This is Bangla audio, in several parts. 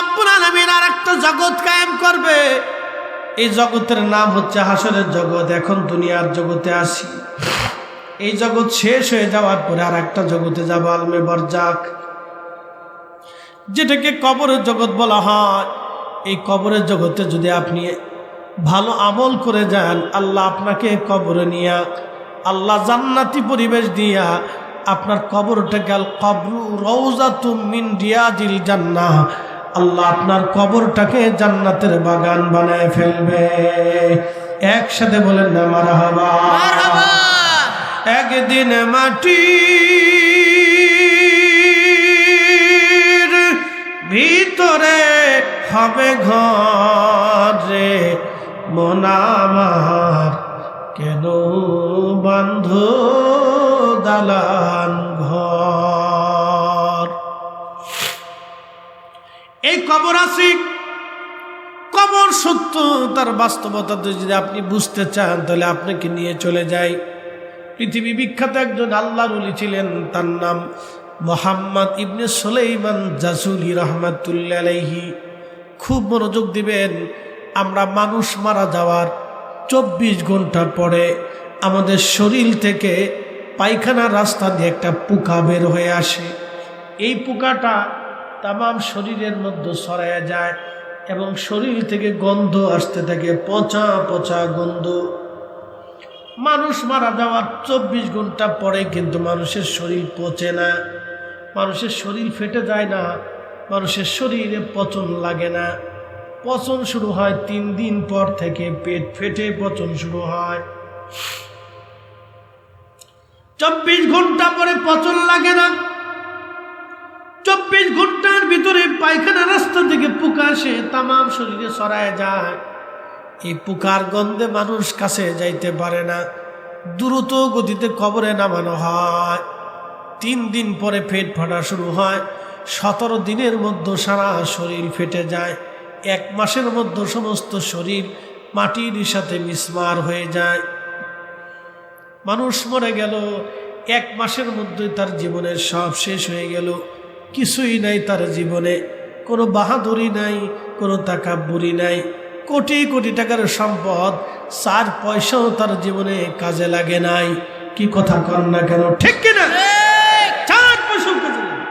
রাব্বুল আলামিন আরেকটা জগৎ কায়েম করবে। এই জগতের নাম হচ্ছে হাসরের জগৎ। এখন দুনিয়ার জগতে আসি, এই জগৎ শেষ হয়ে যাওয়ার পরে আর একটা জগতে যাব, আলমে বারজাক, যেটাকে কবরের জগৎ বলা হয়। এই কবরের জগতে যদি আপনি ভালো আমল করে যান, আল্লাহ আপনাকে কবরে নিয়ে, আল্লাহ জান্নাতি পরিবেশ দিয়া আপনার কবরটা গেল কবরু রওজাতুম মিন রিয়াজিল জান্নাহ, আল্লাহ আপনার কবরটাকে জান্নাতের বাগান বানায় ফেলবে। একসাথে বলেন না মারহাবা। একদিন মাটির ভিতরে হবে ঘর রে, মন আমার কেন বন্ধ দালান ঘর। এই কবর আছে, কবর সত্য, তার বাস্তবতা যদি আপনি বুঝতে চান তাহলে আপনাকে নিয়ে চলে যাই। পৃথিবী বিখ্যাত একজন আল্লাহর ওলি ছিলেন, তার নাম মোহাম্মদ ইবনে সুলাইমান জাসুলি রহমাতুল্লাহ আলাইহি। খুব মনোযোগ দিবেন। আমরা মানুষ মারা যাওয়ার 24 ঘন্টা পরে আমাদের শরীর থেকে পায়খানার রাস্তা দিয়ে একটা পোকা বের হয়ে আসে। এই পোকাটা তামাম শরীরের মধ্যে ছড়ায়া যায় এবং শরীর থেকে গন্ধ আসতে থাকে, পচা পচা গন্ধ। মানুষ মারা যাওয়ার 24 ঘন্টা পরে কিন্তু মানুষের শরীর পচে না, মানুষের শরীর ফেটে যায় না, মানুষের শরীরে পচন লাগে না। পচন শুরু হয় 3 দিন পর থেকে, পেট ফেটে পচন শুরু হয়। 24 ঘন্টা পরে পচন লাগে না। 24 ঘন্টার ভিতরে পায়খানা রাস্তা থেকে পোকা আসে, তামাম শরীরে ছড়ায় যায়। এই পোকার গন্ধে মানুষ কাছে যাইতে পারে না, দ্রুত গতিতে কবরে নামানো হয়। 3 দিন পরে পেট ফাটা শুরু হয়। 17 দিনের মধ্যে সারা শরীর ফেটে যায়। 1 মাসের মধ্যে সমস্ত শরীর মাটির সাথে মিসমার হয়ে যায়। মানুষ মরে গেল, 1 মাসের মধ্যে তার জীবনের সব শেষ হয়ে গেল। কিছুই নাই তার জীবনে, কোনো বাহাদুরি নাই, কোনো তাকাব্বুরি নাই। কোটি কোটি টাকার সম্পদ, 4 পয়সাও তার জীবনে কাজে লাগে নাই। কি কথা কর না কেন, ঠিক কিনা? 4 পয়সাও কাজে লাগে,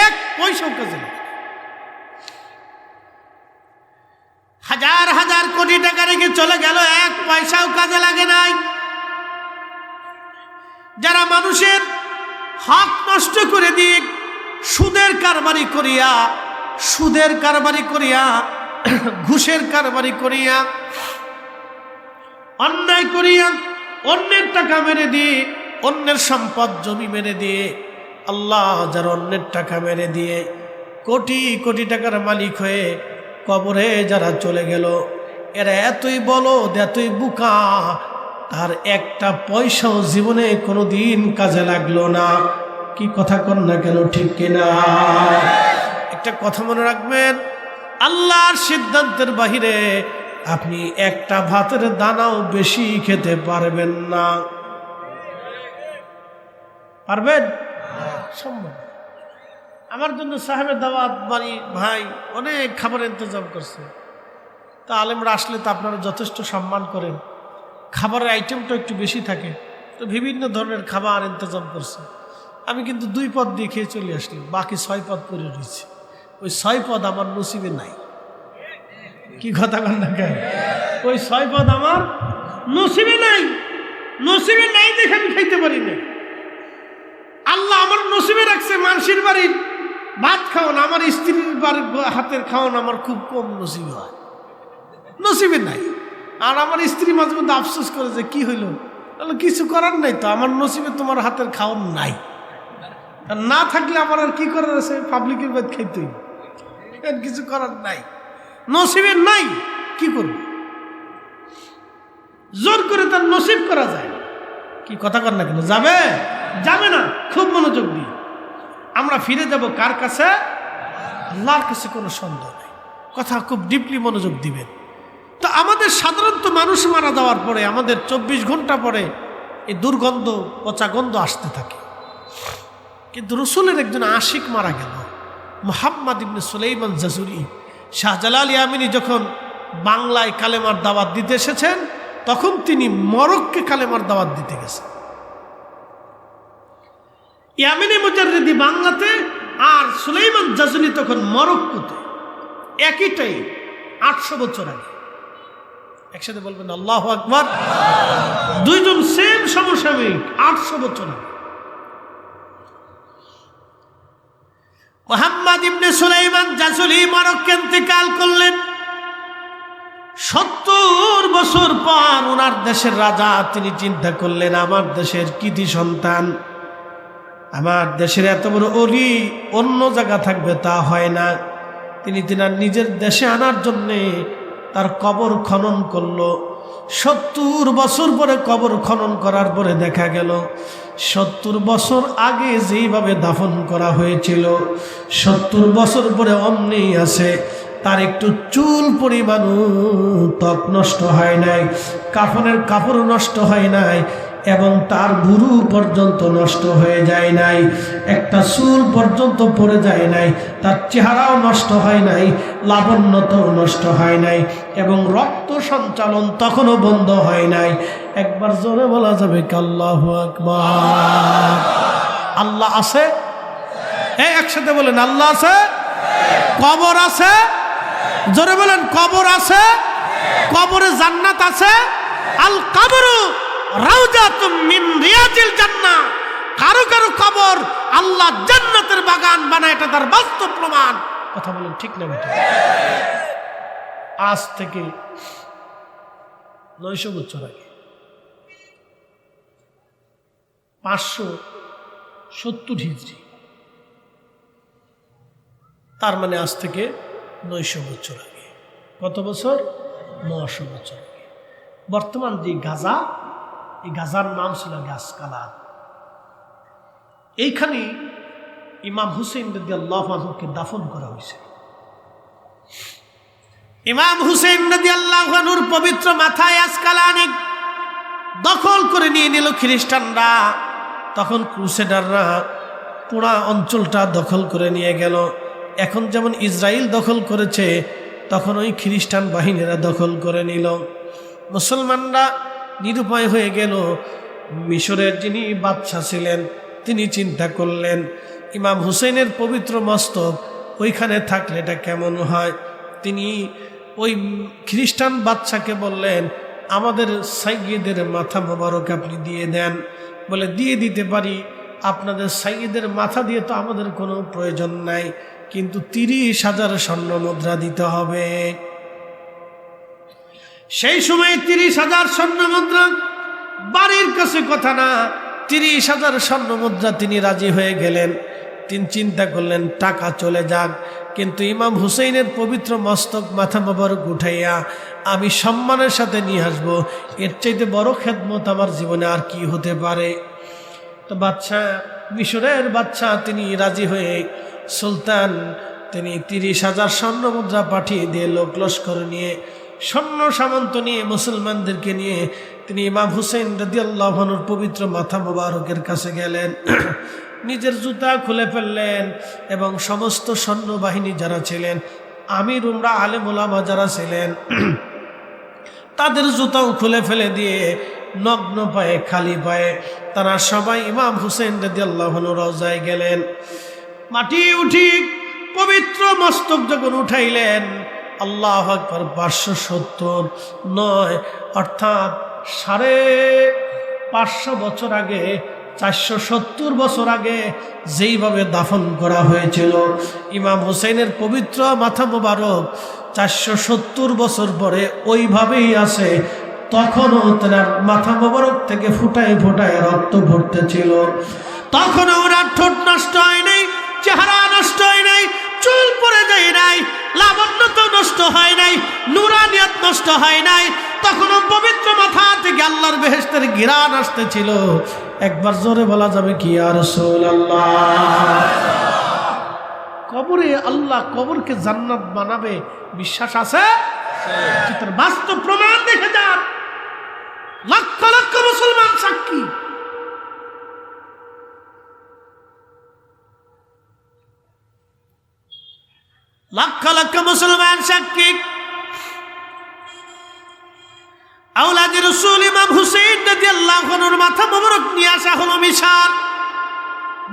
1 পয়সাও কাজে লাগে। হাজার হাজার কোটি টাকা রেখে চলে গেল, 1 পয়সাও কাজে লাগে নাই। যারা মানুষের হক নষ্ট করে দিক, সুদের কারবারি করিয়া, সুদের কারবারি করিয়া, ঘুষের কারবারি করিয়া, অন্যায় করিয়া, অন্যের টাকা মেরে দিয়ে, অন্যের সম্পদ জমি মেরে দিয়ে, আল্লাহ যারা অন্যের টাকা মেরে দিয়ে কোটি কোটি টাকার মালিক হয়ে কবরে যারা চলে গেল, এরা এতই বলদ, এতই বোকা, তার একটা পয়সাও জীবনে কোনোদিন কাজে লাগলো না। কি কথা কর না কেন, ঠিক কিনা? একটা কথা মনে রাখবেন, আল্লাহর সিদ্ধান্তের বাহিরে আপনি একটা ভাতের দানাও বেশি খেতে পারবেন না। পারবেন? সম্ভব। আমার জন্য সাহেবের দাওয়াত বাড়ি ভাই অনেক খাবার ইন্তজাম করছে। তা আলেমরা আসলে তো আপনারা যথেষ্ট সম্মান করেন, খাবারের আইটেমটা একটু বেশি থাকে, তো বিভিন্ন ধরনের খাবার ইন্তজাম করছে। আমি কিন্তু 2 পদ দিয়ে খেয়ে চলে আসলাম, বাকি 6 পদ পরে রয়েছে। ওই 6 পদ আমার নসিবে নাই। কি কথা বল না কেন? ওই 6 পদ আমার নসিবে নাই। নসিবে নাই দেখে আমি খাইতে পারি না। আল্লাহ আমার নসিবে রাখছে মানুষের বাড়ির ভাত খাওয়ান, আমার স্ত্রীর বাড়ির হাতের খাওয়ান আমার খুব কম নসিবে হয়, নসিবে নাই। আর আমার স্ত্রী মাঝে মধ্যে আফসোস করে যে কি হইল, কিছু করার নাই তো, আমার নসিবে তোমার হাতের খাওয়ান নাই। না থাকলে আমার আর কি করার আছে, পাবলিকের বাদ খাইতেই, কিছু করার নাই, নসিবের নাই, কি করব? জোর করে তার নসিব করা যায় না। কি কথা কর না কেন? যাবে? যাবে না। খুব মনোযোগ দিয়ে আমরা ফিরে যাব কার কাছে? আল্লাহর কাছে, কোনো সন্দেহ নেই। কথা খুব ডিপলি মনোযোগ দিবেন। তো আমাদের সাধারণত মানুষ মারা যাওয়ার পরে আমাদের 24 ঘন্টা পরে এই দুর্গন্ধ, পচা গন্ধ আসতে থাকে। কিন্তু রসুলের একজন আশিক মারা গেল, মুহাম্মদ ইবনে সুলাইমান জাজুরি, শাহজালাল ইয়ামিনী যখন বাংলায় কালেমার দাওয়াত দিতে এসেছেন, তখন তিনি মরক্কে কালেমার দাওয়াত দিতে গেছেন। ইয়ামিনী মুজাররিদি বাংলাতে, আর সুলাইমান জাজুলি তখন মরক্কোতে। একইটাই 800 বছর আগে। একসাথে বলবেন আল্লাহু আকবার। দুইজন সেম সমসাময়িক, 800 বছর আগে। মুহাম্মদ ইবনে সুলাইমান জাজুলি মরক্কে ইন্তেকাল করলেন। 70 বছর পর ওনার দেশের রাজা তিনি চিন্তা করলেন, আমার দেশের কৃতি সন্তান, আমার দেশের এত বড় অলি অন্য জায়গা থাকবে তা হয় না। তিনি তিনার নিজের দেশে আনার জন্যে তার কবর খনন করলো। 70 বছর পরে কবর খনন করার পরে দেখা গেল 70 বছর আগে যেইভাবে দাফন করা হয়েছিল 70 বছর পরে অমনি আছে। তার একটু চুল পরিমাণ ত্বক নষ্ট হয় নাই, কাফনের কাপড় নষ্ট হয় নাই, এবং তার ভুরু পর্যন্ত নষ্ট হয়ে যায় নাই, একটা চুল পর্যন্ত পড়ে যায় নাই, তার চেহারাও নষ্ট হয় নাই, লাবণ্যতাও নষ্ট হয় নাই, এবং রক্ত সঞ্চালন তখনও বন্ধ হয় নাই। একবার জোরে বলা যাবে কি আল্লাহু আকবার। আল্লাহ আছে? একসাথে বলেন আল্লাহ আছে। কবর আছে? জোরে বলেন কবর আছে। কবরে জান্নাত আছে। আল কবরু রাউজাতুম মিন রিয়াজিল জান্নাহ। কারো কারো কবর আল্লাহ জান্নাতের বাগান বানায়, এটা তার বাস্তব প্রমাণ। কথা বলেন ঠিক না বেটা? আজ থেকে 900 বছর আগে, 570 হিজরি, তার মানে আজ থেকে 900 বছর আগে। কত বছর? 900 বছর আগে। বর্তমান যে গাজা, এই গাজার নাম ছিল গাসকালান। এইখানে ইমাম হুসেইন রাদিয়াল্লাহু আনহুকে দাফন করা হয়েছে। ইমাম হুসেইন রাদিয়াল্লাহু আনহুর পবিত্র মাথায় আসকালানে দখল করে নিয়ে নিল খ্রিস্টানরা। তখন ক্রুসেডাররা পুরা অঞ্চলটা দখল করে নিয়ে গেল। এখন যেমন ইসরায়েল দখল করেছে, তখন ওই খ্রিস্টান বাহিনীরা দখল করে নিল। মুসলমানরা নিরুপায় হয়ে গেল। মিশরের যিনি বাদশা ছিলেন তিনি চিন্তা করলেন, ইমাম হুসেইনের পবিত্র মস্তক ওইখানে থাকলে এটা কেমন হয়। তিনি ওই খ্রিস্টান বাদশাকে বললেন, আমাদের সাইয়্যিদের মাথা মোবারক আপনি দিয়ে দেন। বলে, দিয়ে দিতে পারি, আপনাদের সাইয়্যিদের মাথা দিয়ে তো আমাদের কোনো প্রয়োজন নাই, কিন্তু 30,000 স্বর্ণ মুদ্রা দিতে হবে। সেই সময় 30,000 স্বর্ণ মুদ্রা বাড়ির কাছে কথা না, 30,000 স্বর্ণ মুদ্রা তিনি রাজি হয়ে গেলেন। তিনি চিন্তা করলেন টাকা চলে যাক, কিন্তু ইমাম হুসেইনের পবিত্র মস্তক মাথা মোবারক উঠাইয়া আমি সম্মানের সাথে নিয়ে আসবো, এর চাইতে বড় খেদমত আমার জীবনে আর কি হতে পারে। তো বাদশাহ, মিশরের বাদশাহ তিনি রাজি হয়ে, সুলতান তিনি 30,000 স্বর্ণ মুদ্রা পাঠিয়ে দিয়ে লোক লস্কর নিয়ে, সৈন্য সামন্ত নিয়ে, মুসলমানদেরকে নিয়ে তিনি ইমাম হুসেইন রাদিয়াল্লাহু আনহুর পবিত্র মাথা মোবারকের কাছে গেলেন। নিজের জুতা খুলে ফেললেন এবং সমস্ত সৈন্যবাহিনী যারা ছিলেন, আমির উমরা আলেম ওলামা যারা ছিলেন, তাদের জুতাও খুলে ফেলে দিয়ে নগ্ন পায়ে, খালি পায়ে তারা সবাই ইমাম হুসেইন রাদিয়াল্লাহু আনহু রওজায় গেলেন। মাটি উঠি পবিত্র মস্তক যখন উঠাইলেন, আল্লাহু আকবার, 579 অর্থাৎ 550 বছর আগে, 470 বছর আগে যেইভাবে দাফন করা হয়েছিল ইমাম হুসেইনের পবিত্র মাথা মোবারক, 470 বছর পরে ওইভাবেই আছে। তখনও তার মাথা মোবারক থেকে ফুটায় ফুটায় রক্ত পড়তেছিল। তখনও ওনার ঠোঁট নষ্ট হয় নাই, চেহারা নষ্ট হয় নাই, চুল পড়ে যায় নাই, লাবণ্যতা নষ্ট হয় নাই, নুরানিয়ত নষ্ট হয় নাই। তখনও পবিত্র মাথা থেকে আল্লাহর বেহেশতের ঘিরান আসতেছিল। একবার জোরে বলা যাবে কি ইয়া রাসূলুল্লাহ। কবরে আল্লাহ কবরকে জান্নাত বানাবে, বিশ্বাস আছে? তার বাস্তব প্রমাণ দেখে যান, লক্ষ লক্ষ মুসলমান সাক্ষী। লক্ষ লক্ষ মুসলমান সাক্ষী, আওলাদে রাসূল ইমাম হুসাইন রাদিয়াল্লাহু আনহুর মাথা মোবারক নিয়ে আসা হলো মিশর।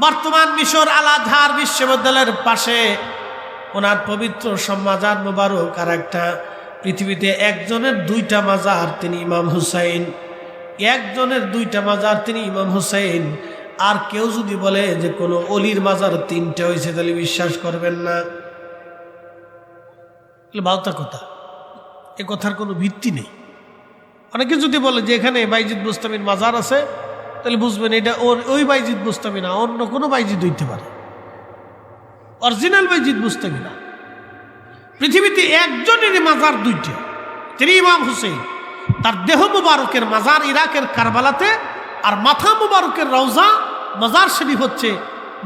বর্তমান মিশর আল আজহার বিশ্ববিদ্যালয়ের পাশে ওনার পবিত্র মাজার মোবারক। আর একটা পৃথিবীতে একজনের দুইটা মাজার, তিনি ইমাম হুসাইন। একজনের দুইটা মাজার, তিনি ইমাম হুসাইন। আর কেউ যদি বলে যে কোনো অলির মাজার তিনটে হয়েছে, তাহলে বিশ্বাস করবেন না। বাউতা কথা, এ কথার কোনো ভিত্তি নেই। অনেকে যদি বলে যে এখানে বাইজিদ বুস্তামির মাজার আছে, তাহলে বুঝবেন এটা ওই বাইজিদ বুস্তামি না, অন্য কোনো বাইজিদ হইতে পারে, অরিজিনাল বাইজিদ বুস্তামি না। পৃথিবীতে একজনের মাজার দুইটা, তিনি ইমাম হুসেইন। তার দেহ মুবারকের মাজার ইরাকের কারবালাতে, আর মাথা মুবারকের রওজা মাজার শরীফ হচ্ছে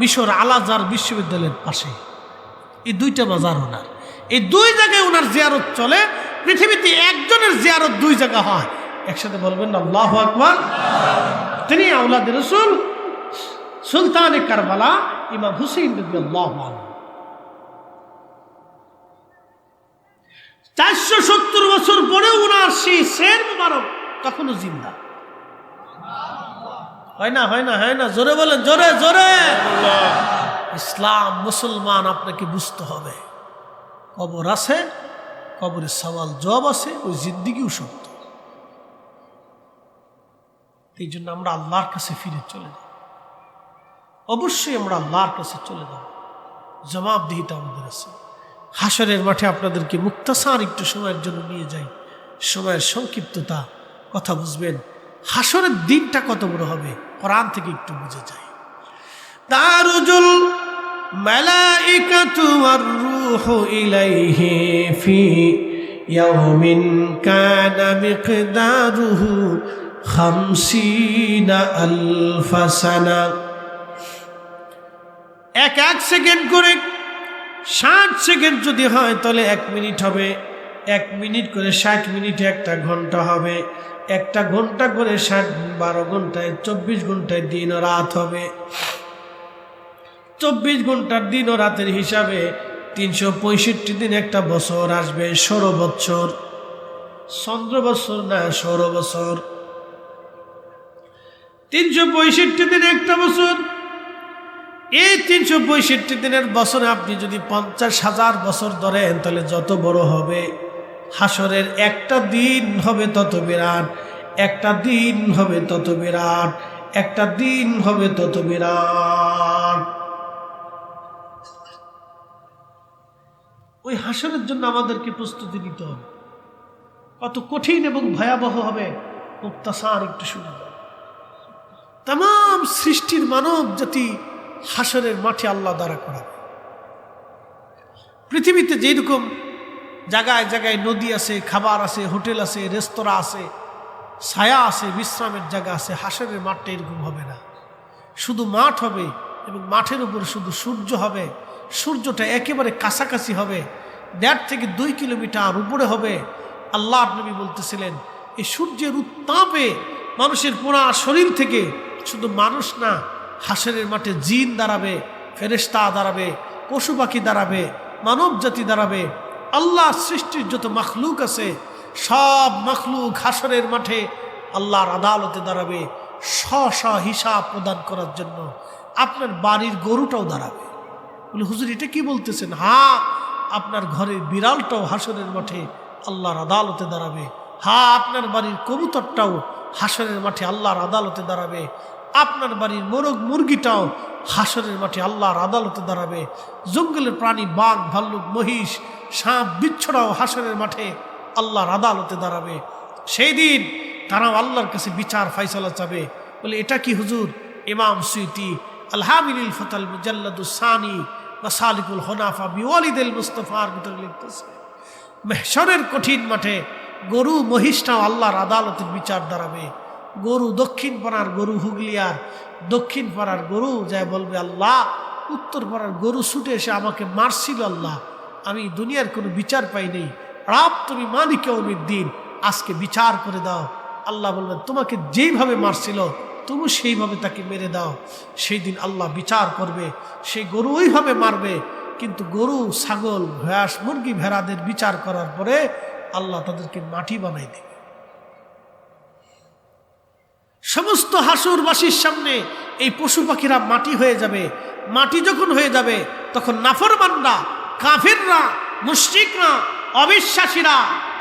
মিশর আল আজহার বিশ্ববিদ্যালয়ের পাশে। এই দুইটা মাজার ওনার, এই দুই জায়গায় ওনার জিয়ারত চলে। পৃথিবীতে একজনের জিয়ারত দুই জায়গা হয়, একসাথে বলবেন না আল্লাহু আকবার। তিনি আওলাদে রাসূল সুলতানে কারবালা ইমাম হুসাইন রাদিয়াল্লাহু আনহু। 470 বছর পরেও ওনার সেই শের মুবারক তখনো জিন্দা। হয় না, হয় না, হয় না, জোরে বলেন, জোরে জোরে। ইসলাম মুসলমান আপনাকে বুঝতে হবে, কবর আছে, কবরের সওয়াল জবাব আছে, ওই জিন্দিগিও সত্য। এই জন্য আমরা আল্লাহর কাছে ফিরে চলে যাব, অবশ্যই আমরা আল্লাহর কাছে চলে যাব। জবাবদিহিতা আমাদের আছে। হাসরের মাঠে আপনাদেরকে মুক্তাসার একটু সময়ের জন্য নিয়ে যাই, সময়ের সংক্ষিপ্ততা, কথা বুঝবেন। হাসরের দিনটা কত বড় হবে কোরআন থেকে একটু বুঝে যায়। তারুজুল মালাইকাতু ওয়ার রূহু ইলাইহি ফি ইয়াউমিন কানা মিকদারুহু 50,000 সানা। এক সেকেন্ড করে 60 সেকেন্ড যদি হয় তাহলে 1 মিনিট হবে। 1 মিনিট করে 60 মিনিটে 1 ঘন্টা হবে। 1 ঘন্টা করে 12 ঘন্টায় 24 ঘন্টায় দিন ও রাত হবে। 24 ঘন্টার দিন ও রাতের হিসাবে 365 দিন একটা বছর আসবে, 16 বছর। চন্দ্র বছর না, 16 বছর। 365 দিন একটা বছর। এই 365 দিনের বছরে আপনি যদি 50,000 বছর ধরেন, তাহলে যত বড় হবে হাসরের একটা দিন হবে তত বিরাট, একটা দিন হবে তত বিরাট, একটা দিন হবে তত বিরাট। ওই হাসরের জন্য আমাদেরকে প্রস্তুতি নিতে হবে। কত কঠিন এবং ভয়াবহ হবে মুক্তাসার একটু শুনে যান। তাম সৃষ্টির মানব জাতি হাসরের মাঠে আল্লাহ দ্বারা করাবে। পৃথিবীতে যেরকম জায়গায় জায়গায় নদী আছে, খাবার আছে, হোটেল আছে, রেস্তোরাঁ আছে, ছায়া আছে, বিশ্রামের জায়গা আছে, হাসরের মাঠটা এরকম হবে না। শুধু মাঠ হবে এবং মাঠের উপর শুধু সূর্য হবে। সূর্যটা একেবারে কাছাকাছি হবে, 1.5 থেকে 2 কিলোমিটার উপরে হবে। আল্লাহ নবী বলতেছিলেন, এই সূর্যের উত্তাপে মানুষের পুরা শরীর থেকে শুধু মানুষ না, হাসরের মাঠে জিন দাঁড়াবে, ফেরেশতা দাঁড়াবে, পশু পাখি দাঁড়াবে, মানব জাতি দাঁড়াবে। আল্লাহ সৃষ্টির যত মখলুক আছে সব মখলুক হাসরের মাঠে আল্লাহর আদালতে দাঁড়াবে স্ব হিসাব প্রদান করার জন্য। আপনার বাড়ির গরুটাও দাঁড়াবে। বলে হুজুর এটা কি বলতেছেন? হ্যাঁ, আপনার ঘরের বিড়ালটাও হাসরের মাঠে আল্লাহর আদালতে দাঁড়াবে। হ্যাঁ, আপনার বাড়ির কবুতরটাও হাসরের মাঠে আল্লাহর আদালতে দাঁড়াবে। আপনার বাড়ির মোরগ মুরগিটাও হাসরের মাঠে আল্লাহর আদালতে দাঁড়াবে। জঙ্গলের প্রাণী বাঘ, ভাল্লুক, মহিষ, সাপ, বিচ্ছুরাও হাসরের মাঠে আল্লাহর আদালতে দাঁড়াবে। সেই দিন তারাও আল্লাহর কাছে বিচার ফাইসালা চাবে। বলে এটা কি হুজুর? ইমাম সুয়ুতি আল-হামিলুল ফাতাল মুজাল্লাদুস সানি মাসালিকুল হুনাফা বিওয়ালিদিল মুস্তাফার ভিতরে লিখতেছে, mahshরের কঠিন মাঠে গরু মহিষটাও আল্লাহর আদালতের বিচার দাঁড়াবে। গরু দক্ষিণ পাড়ার গরু হুগলিয়ার দক্ষিণ পাড়ার গরু যায় বলবে, আল্লাহ উত্তর পাড়ার গরু ছুটে এসে আমাকে মারছিল, আল্লাহ আমি দুনিয়ার কোনো বিচার পাই নেই, রাব তুমি মালিক ইয়াউমিদ্দিন, আজকে বিচার করে দাও। আল্লাহ বলবেন, তোমাকে যেইভাবে মারছিল তুমি সেইভাবে তাকে মেরে দাও। সেই দিন আল্লাহ বিচার করবে, সেই গরু ওইভাবে মারবে কিন্তু গরু, ছাগল, হাঁস, মুরগি, ভেড়াদের বিচার করার পরে আল্লাহ তাদেরকে মাটি বানাই দেবে। সমস্ত হাসুরবাসীর সামনে এই পশু পাখিরা মাটি হয়ে যাবে। মাটি যখন হয়ে যাবে তখন নাফরমানরা, কাফিররা, মুশরিকরা, অবিশ্বাসীরা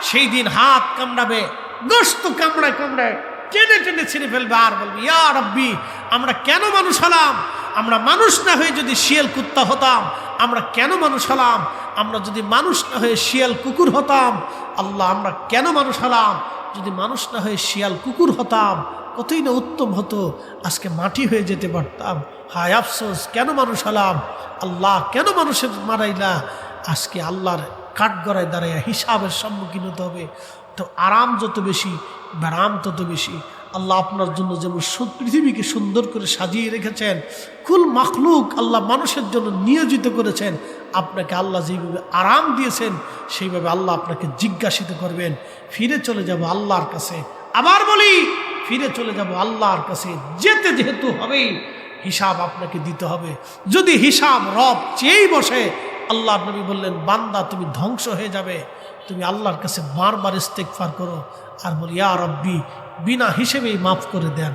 সেই দিন হাত কামড়াবে, গোশত কামড়ায় কামড়ায় টেনে টেনে ছিঁড়ে ফেলবে আর বলবে, ইয়া রাব্বি, আমরা কেন মানুষ হলাম? আমরা মানুষ না হয়ে যদি শিয়াল কুত্তা হতাম, আমরা কেন মানুষ হলাম? আমরা যদি মানুষ না হয়ে শিয়াল কুকুর হতাম, আল্লাহ আমরা কেন মানুষ হলাম? যদি মানুষ না হয়ে শিয়াল কুকুর হতাম কতই না উত্তম হতো, আজকে মাটি হয়ে যেতে পারতাম। হায় আফসোস, কেন মানুষ হলাম? আল্লাহ কেন মানুষের মারাইলা? আজকে আল্লাহর কাঠগড়ায় দাঁড়াইয়া হিসাবের সম্মুখীন হতে হবে। তো আরাম যত বেশি, ব্যারাম তত বেশি। আল্লাহ আপনার জন্য যেমন পৃথিবীকে সুন্দর করে সাজিয়ে রেখেছেন, কুল মাখলুক আল্লাহ মানুষের জন্য নিয়োজিত করেছেন, আপনাকে আল্লাহ যেভাবে আরাম দিয়েছেন সেইভাবে আল্লাহ আপনাকে জিজ্ঞাসিত করবেন। ফিরে চলে যাব আল্লাহর কাছে। আবার বলি, ফিরে চলে যাব আল্লাহর কাছে। যেতে যেহেতু হবেই, হিসাব আপনাকে দিতে হবে। যদি হিসাব রব চেয়েই বসে, আল্লাহর নবী বললেন, বান্দা তুমি ধ্বংস হয়ে যাবে। তুমি আল্লাহর কাছে বারবার ইস্তেগফার করো আর বলি, ইয়া রব্বি, বিনা হিসেবেই মাফ করে দেন,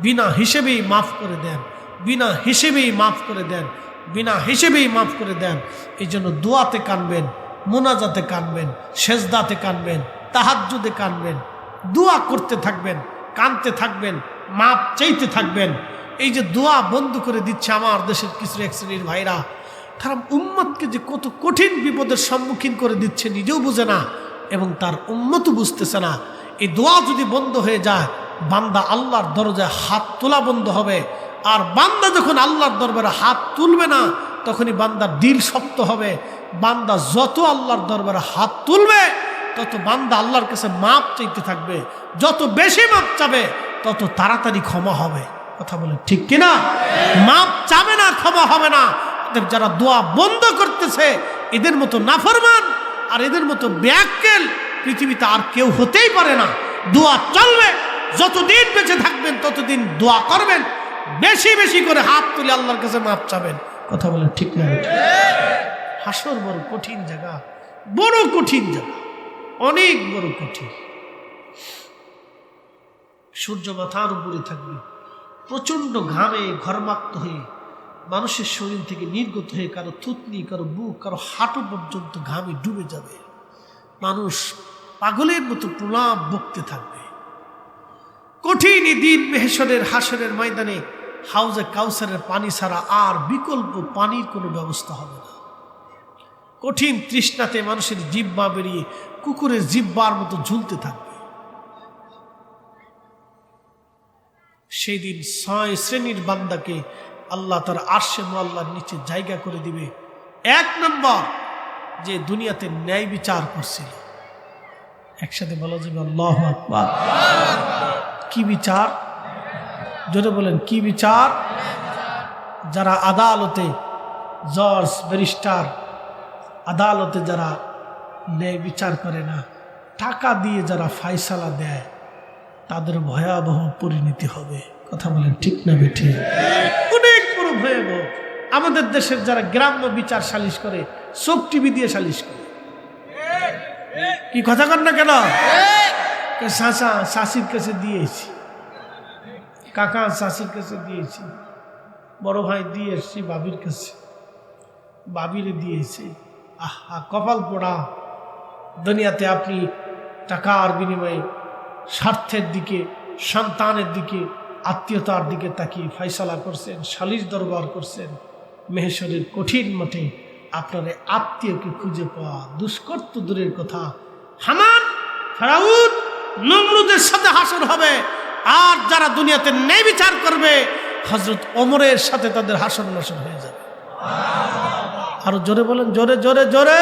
বিনা হিসেবেই মাফ করে দেন, বিনা হিসেবেই মাফ করে দেন, বিনা হিসেবেই মাফ করে দেন। এই জন্য দোয়াতে কানবেন, মোনাজাতে কানবেন, সেজদাতে কানবেন, তাহাজ্জুদে কানবেন, দোয়া করতে থাকবেন, কানতে থাকবেন, মাপ চাইতে থাকবেন। এই যে দোয়া বন্ধ করে দিচ্ছে আমার দেশের কিছু এক শ্রেণীর ভাইরা, তারা উম্মতকে যে কত কঠিন বিপদের সম্মুখীন করে দিচ্ছে নিজেও বুঝে না এবং তার উম্মতও বুঝতেছে না। এই দোয়া যদি বন্ধ হয়ে যায়, বান্দা আল্লাহর দরজায় হাত তোলা বন্ধ হবে। আর বান্দা যখন আল্লাহর দরবারে হাত তুলবে না, তখনই বান্দার দিল শক্ত হবে। বান্দা যত আল্লাহর দরবারে হাত তুলবে, তত বান্দা আল্লাহর কাছে মাপ চাইতে থাকবে। যত বেশি মাপ চাবে, তত তাড়াতাড়ি ক্ষমা হবে। কথা বলে ঠিক কিনা? মাপ চাবে না, ক্ষমা হবে না। যারা দোয়া বন্ধ করতেছে, এদের মতো নাফরমান আর এদের মতো ব্যাককেল পৃথিবীতে আর কেউ হতেই পারে না। দোয়া চলবে, যতদিন বেঁচে থাকবেন ততদিন দোয়া করবেন, বেশি বেশি করে হাত তুলে আল্লাহর কাছে মাপ চাবেন। কথা বলেন ঠিক না? হাসর বড় কঠিন জায়গা, বড় কঠিন জায়গা, অনেক বড় কঠিন। সূর্য মাথার উপরে থাকবে, প্রচন্ড ঘামে ঘর্মাক্ত হয়ে মানুষের শরীর থেকে নির্গত হয়ে কারো থুতনি, কারো বুক, কারো হাঁটু পর্যন্ত ঘামে ডুবে যাবে। মানুষ পাগলের মতো প্রলাপ বকতে থাকবে। কঠিন দিন মেহশরের হাসরের ময়দানে হাউজে কাউসারের পানি ছাড়া আর বিকল্প পানির কোনো ব্যবস্থা হবে না। কঠিন তৃষ্ণাতে মানুষের জিহ্বা বেরিয়ে কুকুরের জিহ্বার মতো ঝুলতে থাকবে। সেই দিন 6 শ্রেণীর বান্দাকে আল্লাহ তার আরশে মুআল্লার নিচে জায়গা করে দিবে। 1 নম্বর, যে দুনিয়াতে ন্যায় বিচার করছিল। একসাথে বলা যাবে আল্লাহু আকবার। কি বিচার? জোরে বলেন, কি বিচার? যারা আদালতে জজ, ব্যারিস্টার, আদালতে যারা ন্যায় বিচার করে না, টাকা দিয়ে যারা ফায়সালা দেয়, তাদের ভয়াবহ পরিণতি হবে। কথা বলেন ঠিক না বেঠে? অনেক বড় ভয়াবহ। আমাদের দেশের যারা গ্রাম্য বিচার সালিশ করে, সব টিভি দিয়ে সালিশ করে। কি কথা কর না কেন? চাচা শাশির কাছে দিয়েছি, কাকা শাশির কাছে দিয়েছি, বড় ভাই দিয়ে এসছি বাবির কাছে, বাবিরে দিয়েছে। আহা, কপাল পোড়া। দুনিয়াতে আপনি টাকার বিনিময়ে স্বার্থের দিকে, সন্তানের দিকে, আত্মীয়তার দিকে তাকিয়ে ফয়সালা করছেন, সালিশ দরবার করছেন। মেহশরের কঠিন মাঠে আপনার আত্মীয়কে খুঁজে পাওয়া দুষ্কর তো দূরের কথা। হামান, ফেরাউন, নমরুদের সাথে হাসর হবে। আর যারা দুনিয়াতে ন্যায় বিচার করবে, হযরত ওমরের সাথে তাদের হাসর নাসর হয়ে যাবে। আরো জোরে বলেন, জোরে জোরে জোরে।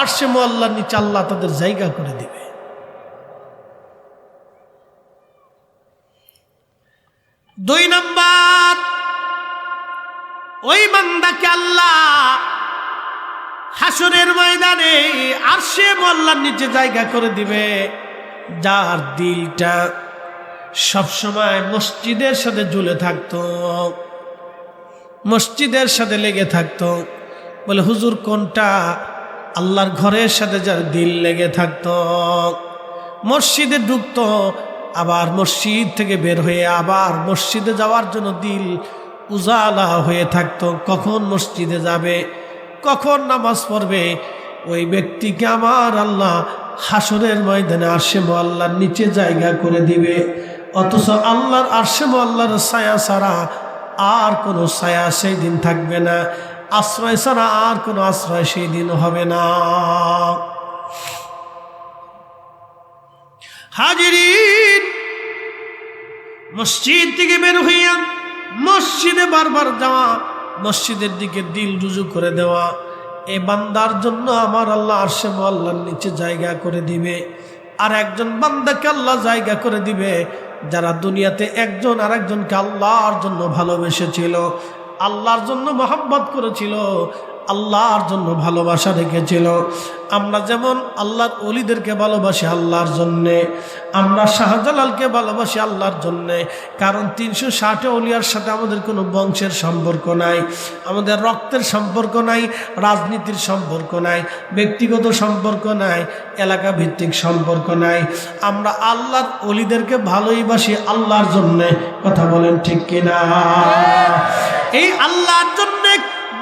আরশে মুআল্লার নিচে আল্লাহ তাদের জায়গা করে দিবে। 2 নম্বর, ওই বান্দাকে আল্লাহ হাসরের ময়দানে আরশে মুআল্লার নিচে জায়গা করে দিবে, যার দিলটা সবসময় মসজিদের সাথে ঝুলে থাকতো, মসজিদের সাথে লেগে থাকতো। বলে হুজুর কোনটা? আল্লাহর ঘরের সাথে যার দিল লেগে থাকতো, মসজিদে ঢুকতো, আবার মসজিদ থেকে বের হয়ে আবার মসজিদে যাওয়ার জন্য দিল উজালা হয়ে থাকতো, কখন মসজিদে যাবে, কখন নামাজ পড়বে, ওই ব্যক্তিকে আমার আল্লাহ হাসরের ময়দানে আরশে মুআল্লার নিচে জায়গা করে দিবে। অথচ আল্লাহর আরশে মুআল্লার ছায়া ছাড়া আর কোনো ছায়া সেই দিন থাকবে না, আশ্রয় ছাড়া আর কোনো আশ্রয় সেই দিন হবে না। হাজিরিন, মসজিদ থেকে বের হইয়া মসজিদে বারবার যাওয়া, মসজিদের দিকে দিল রুজু করে দেওয়া, এই বান্দার জন্য আমার আল্লাহ আরশে মুআল্লার নিচে জায়গা করে দিবে। আর একজন বান্দাকে আল্লাহ জায়গা করে দিবে যারা দুনিয়াতে একজন আর একজনকে আল্লাহর জন্য ভালোবেসেছিল, আল্লাহর জন্য মহব্বত করেছিল, আল্লাহর জন্য ভালোবাসা রেখেছিল। আমরা যেমন আল্লাহর ওলিদেরকে ভালোবাসি আল্লাহর জন্যে, আমরা শাহজালালকে ভালোবাসি আল্লাহর জন্যে, কারণ 360 ওলিয়ার সাথে আমাদের কোনো বংশের সম্পর্ক নাই, আমাদের রক্তের সম্পর্ক নাই, রাজনীতির সম্পর্ক নাই, ব্যক্তিগত সম্পর্ক নাই, এলাকা ভিত্তিক সম্পর্ক নাই। আমরা আল্লাহর ওলিদেরকে ভালোই বাসি আল্লাহর জন্যে। কথা বলেন ঠিক কিনা? এই আল্লাহর জন্যে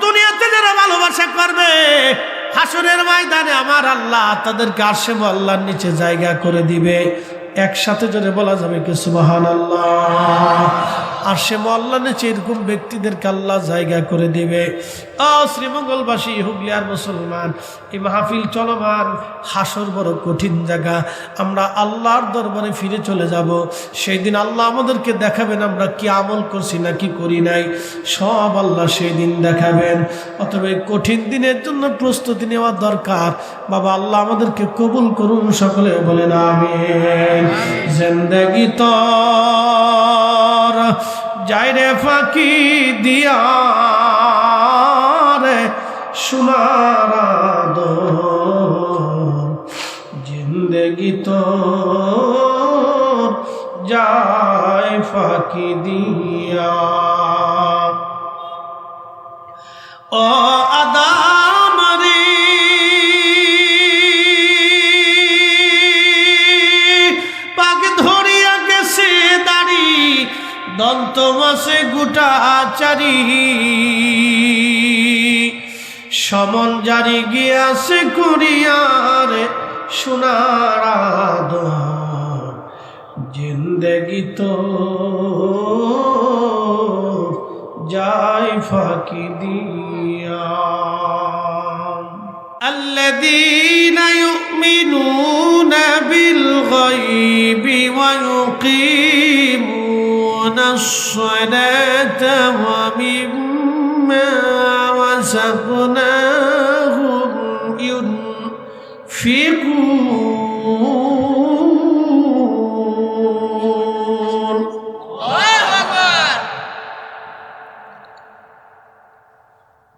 দুনিয়াতে যারা ভালোবাসা করবে, হাসরের ময়দানে আমার আল্লাহ তাদেরকে আরশে মুআল্লার নিচে জায়গা করে দিবে। একসাথে জোরে বলা যাবে কি সুবহানাল্লাহ? আরশে মুআল্লার নিচে এরকম ব্যক্তিদেরকে আল্লাহ জায়গা করে দিবে। শ্রীমঙ্গলবাসী, হুগলিয়ার মুসলমান, এই মাহফিল চলমান, হাসর বড় কঠিন জায়গা। আমরা আল্লাহর দরবারে ফিরে চলে যাব। সেই দিন আল্লাহ আমাদেরকে দেখাবেন আমরা কি আমল করছি না কি করি নাই, সব আল্লাহ সেই দিন দেখাবেন। অতএব এই কঠিন দিনের জন্য প্রস্তুতি নেওয়া দরকার। বাবা আল্লাহ আমাদেরকে কবুল করুন, সকলে বলেন আমিন। জিন্দেগি তোর যায় রে ফাঁকি দিয়া রে সোনার আদর, জিন্দেগি তোর যায় ফাঁকি দিয়া। ও আদাম রে পাক ধরিয়া গেছে দাড়ি, দন্ত মাসে গোটা চারি, সমন জারি গিয়াছে করিয়ার সোনার আদর, জিন্দেগি তো যায় ফাঁকি দিয়া। আল্লাযীনা ইউমিনুনা বিল গায়বি ওয়া ইউকিমুনাস সালাতা ওয়া মিম্মা রাযাকনাহুম ইউনফিকুন।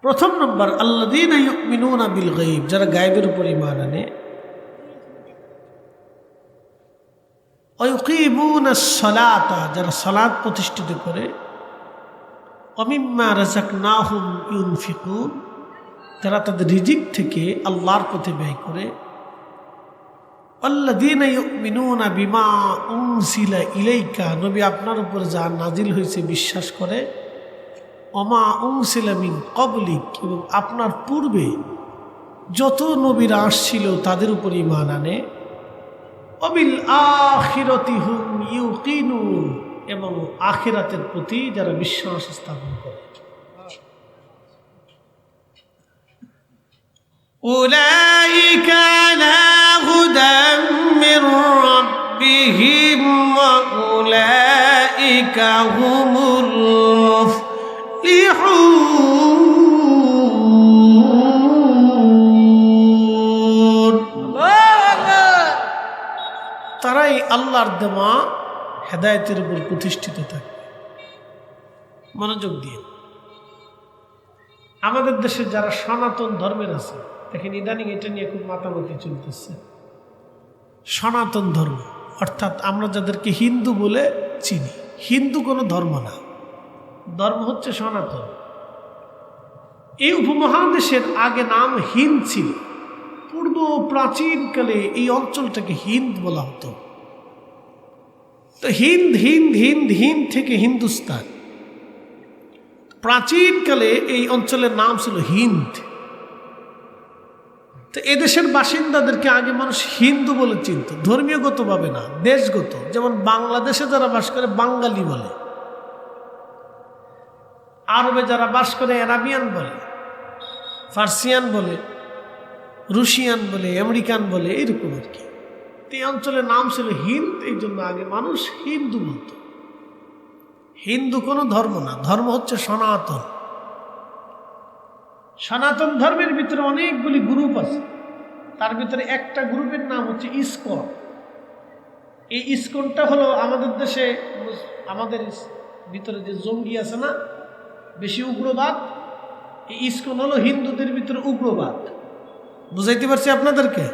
প্রথম নম্বর, আল্লাযীনা ইউমিনুনা বিল গায়ব, যারা গায়বের উপর ঈমান আনে। ওয়া ইউকিমুনাস সালাতা, যারা সালাত প্রতিষ্ঠিত করে। ওয়া মিম্মা রাযাকনাহুম ইউনফিকুন, যারা তাদের রিজিক থেকে আল্লাহর পথে ব্যয় করে। আল্লাযীনা ইউমিনুনা বিমা উনজিলা ইলাইকা, নবী আপনার উপর যা নাজিল হয়েছে বিশ্বাস করে। ওমা উনজিলা মিন ক্বাবলিক, এবং আপনার পূর্বে যত নবীরা আসছিল তাদের উপর ঈমান আনে। ওয়াবিল আখিরাতি হুম ইউকিনুন, এবং আখিরাতের প্রতি যারা বিশ্বাস স্থাপন করে। উলাইকা আলা হুদাম মির রাব্বিহিম ওয়া উলাইকা হুমুল মুফলিহুন। তারাই আল্লাহর দেওয়া হেদায়েতের উপর প্রতিষ্ঠিত থাকে। মনোযোগ দিয়ে, আমাদের দেশে যারা সনাতন ধর্মের আছে, দেখেন ইদানিং এটা নিয়ে খুব মাতামাতি চলতেছে। সনাতন ধর্ম অর্থাৎ আমরা যাদেরকে হিন্দু বলে চিনি, হিন্দু কোনো ধর্ম না, ধর্ম হচ্ছে সনাতন। এই উপমহাদেশের আগে নাম হিন্দ ছিল। পূর্ব প্রাচীনকালে এই অঞ্চলটাকে হিন্দ বলা হতো। তো হিন্দ হিন্দ হিন্দ হিন্দ থেকে হিন্দুস্তান। প্রাচীনকালে এই অঞ্চলের নাম ছিল হিন্দ। তো এদেশের বাসিন্দাদেরকে আগে মানুষ হিন্দু বলে চিনত, ধর্মীয়গতভাবে না, দেশগত। যেমন বাংলাদেশে যারা বাস করে বাঙালি বলে, আরবে যারা বাস করে অ্যারাবিয়ান বলে, ফার্সিয়ান বলে, রুশিয়ান বলে, আমেরিকান বলে, এরকম আর কি। এই অঞ্চলের নাম ছিল হিন্দ, এই জন্য আগে মানুষ হিন্দু বলত। হিন্দু কোনো ধর্ম না, ধর্ম হচ্ছে সনাতন। সনাতন ধর্মের ভিতরে অনেকগুলি গ্রুপ আছে, তার ভিতরে একটা গ্রুপের নাম হচ্ছে ইসকন। এই ইসকনটা হলো আমাদের দেশে, আমাদের ভিতরে যে জঙ্গি আছে না, বেশি উগ্রবাদ, এই ইসকন হলো হিন্দুদের ভিতরে উগ্রবাদ। বুঝাইতে পারছি আপনাদেরকে?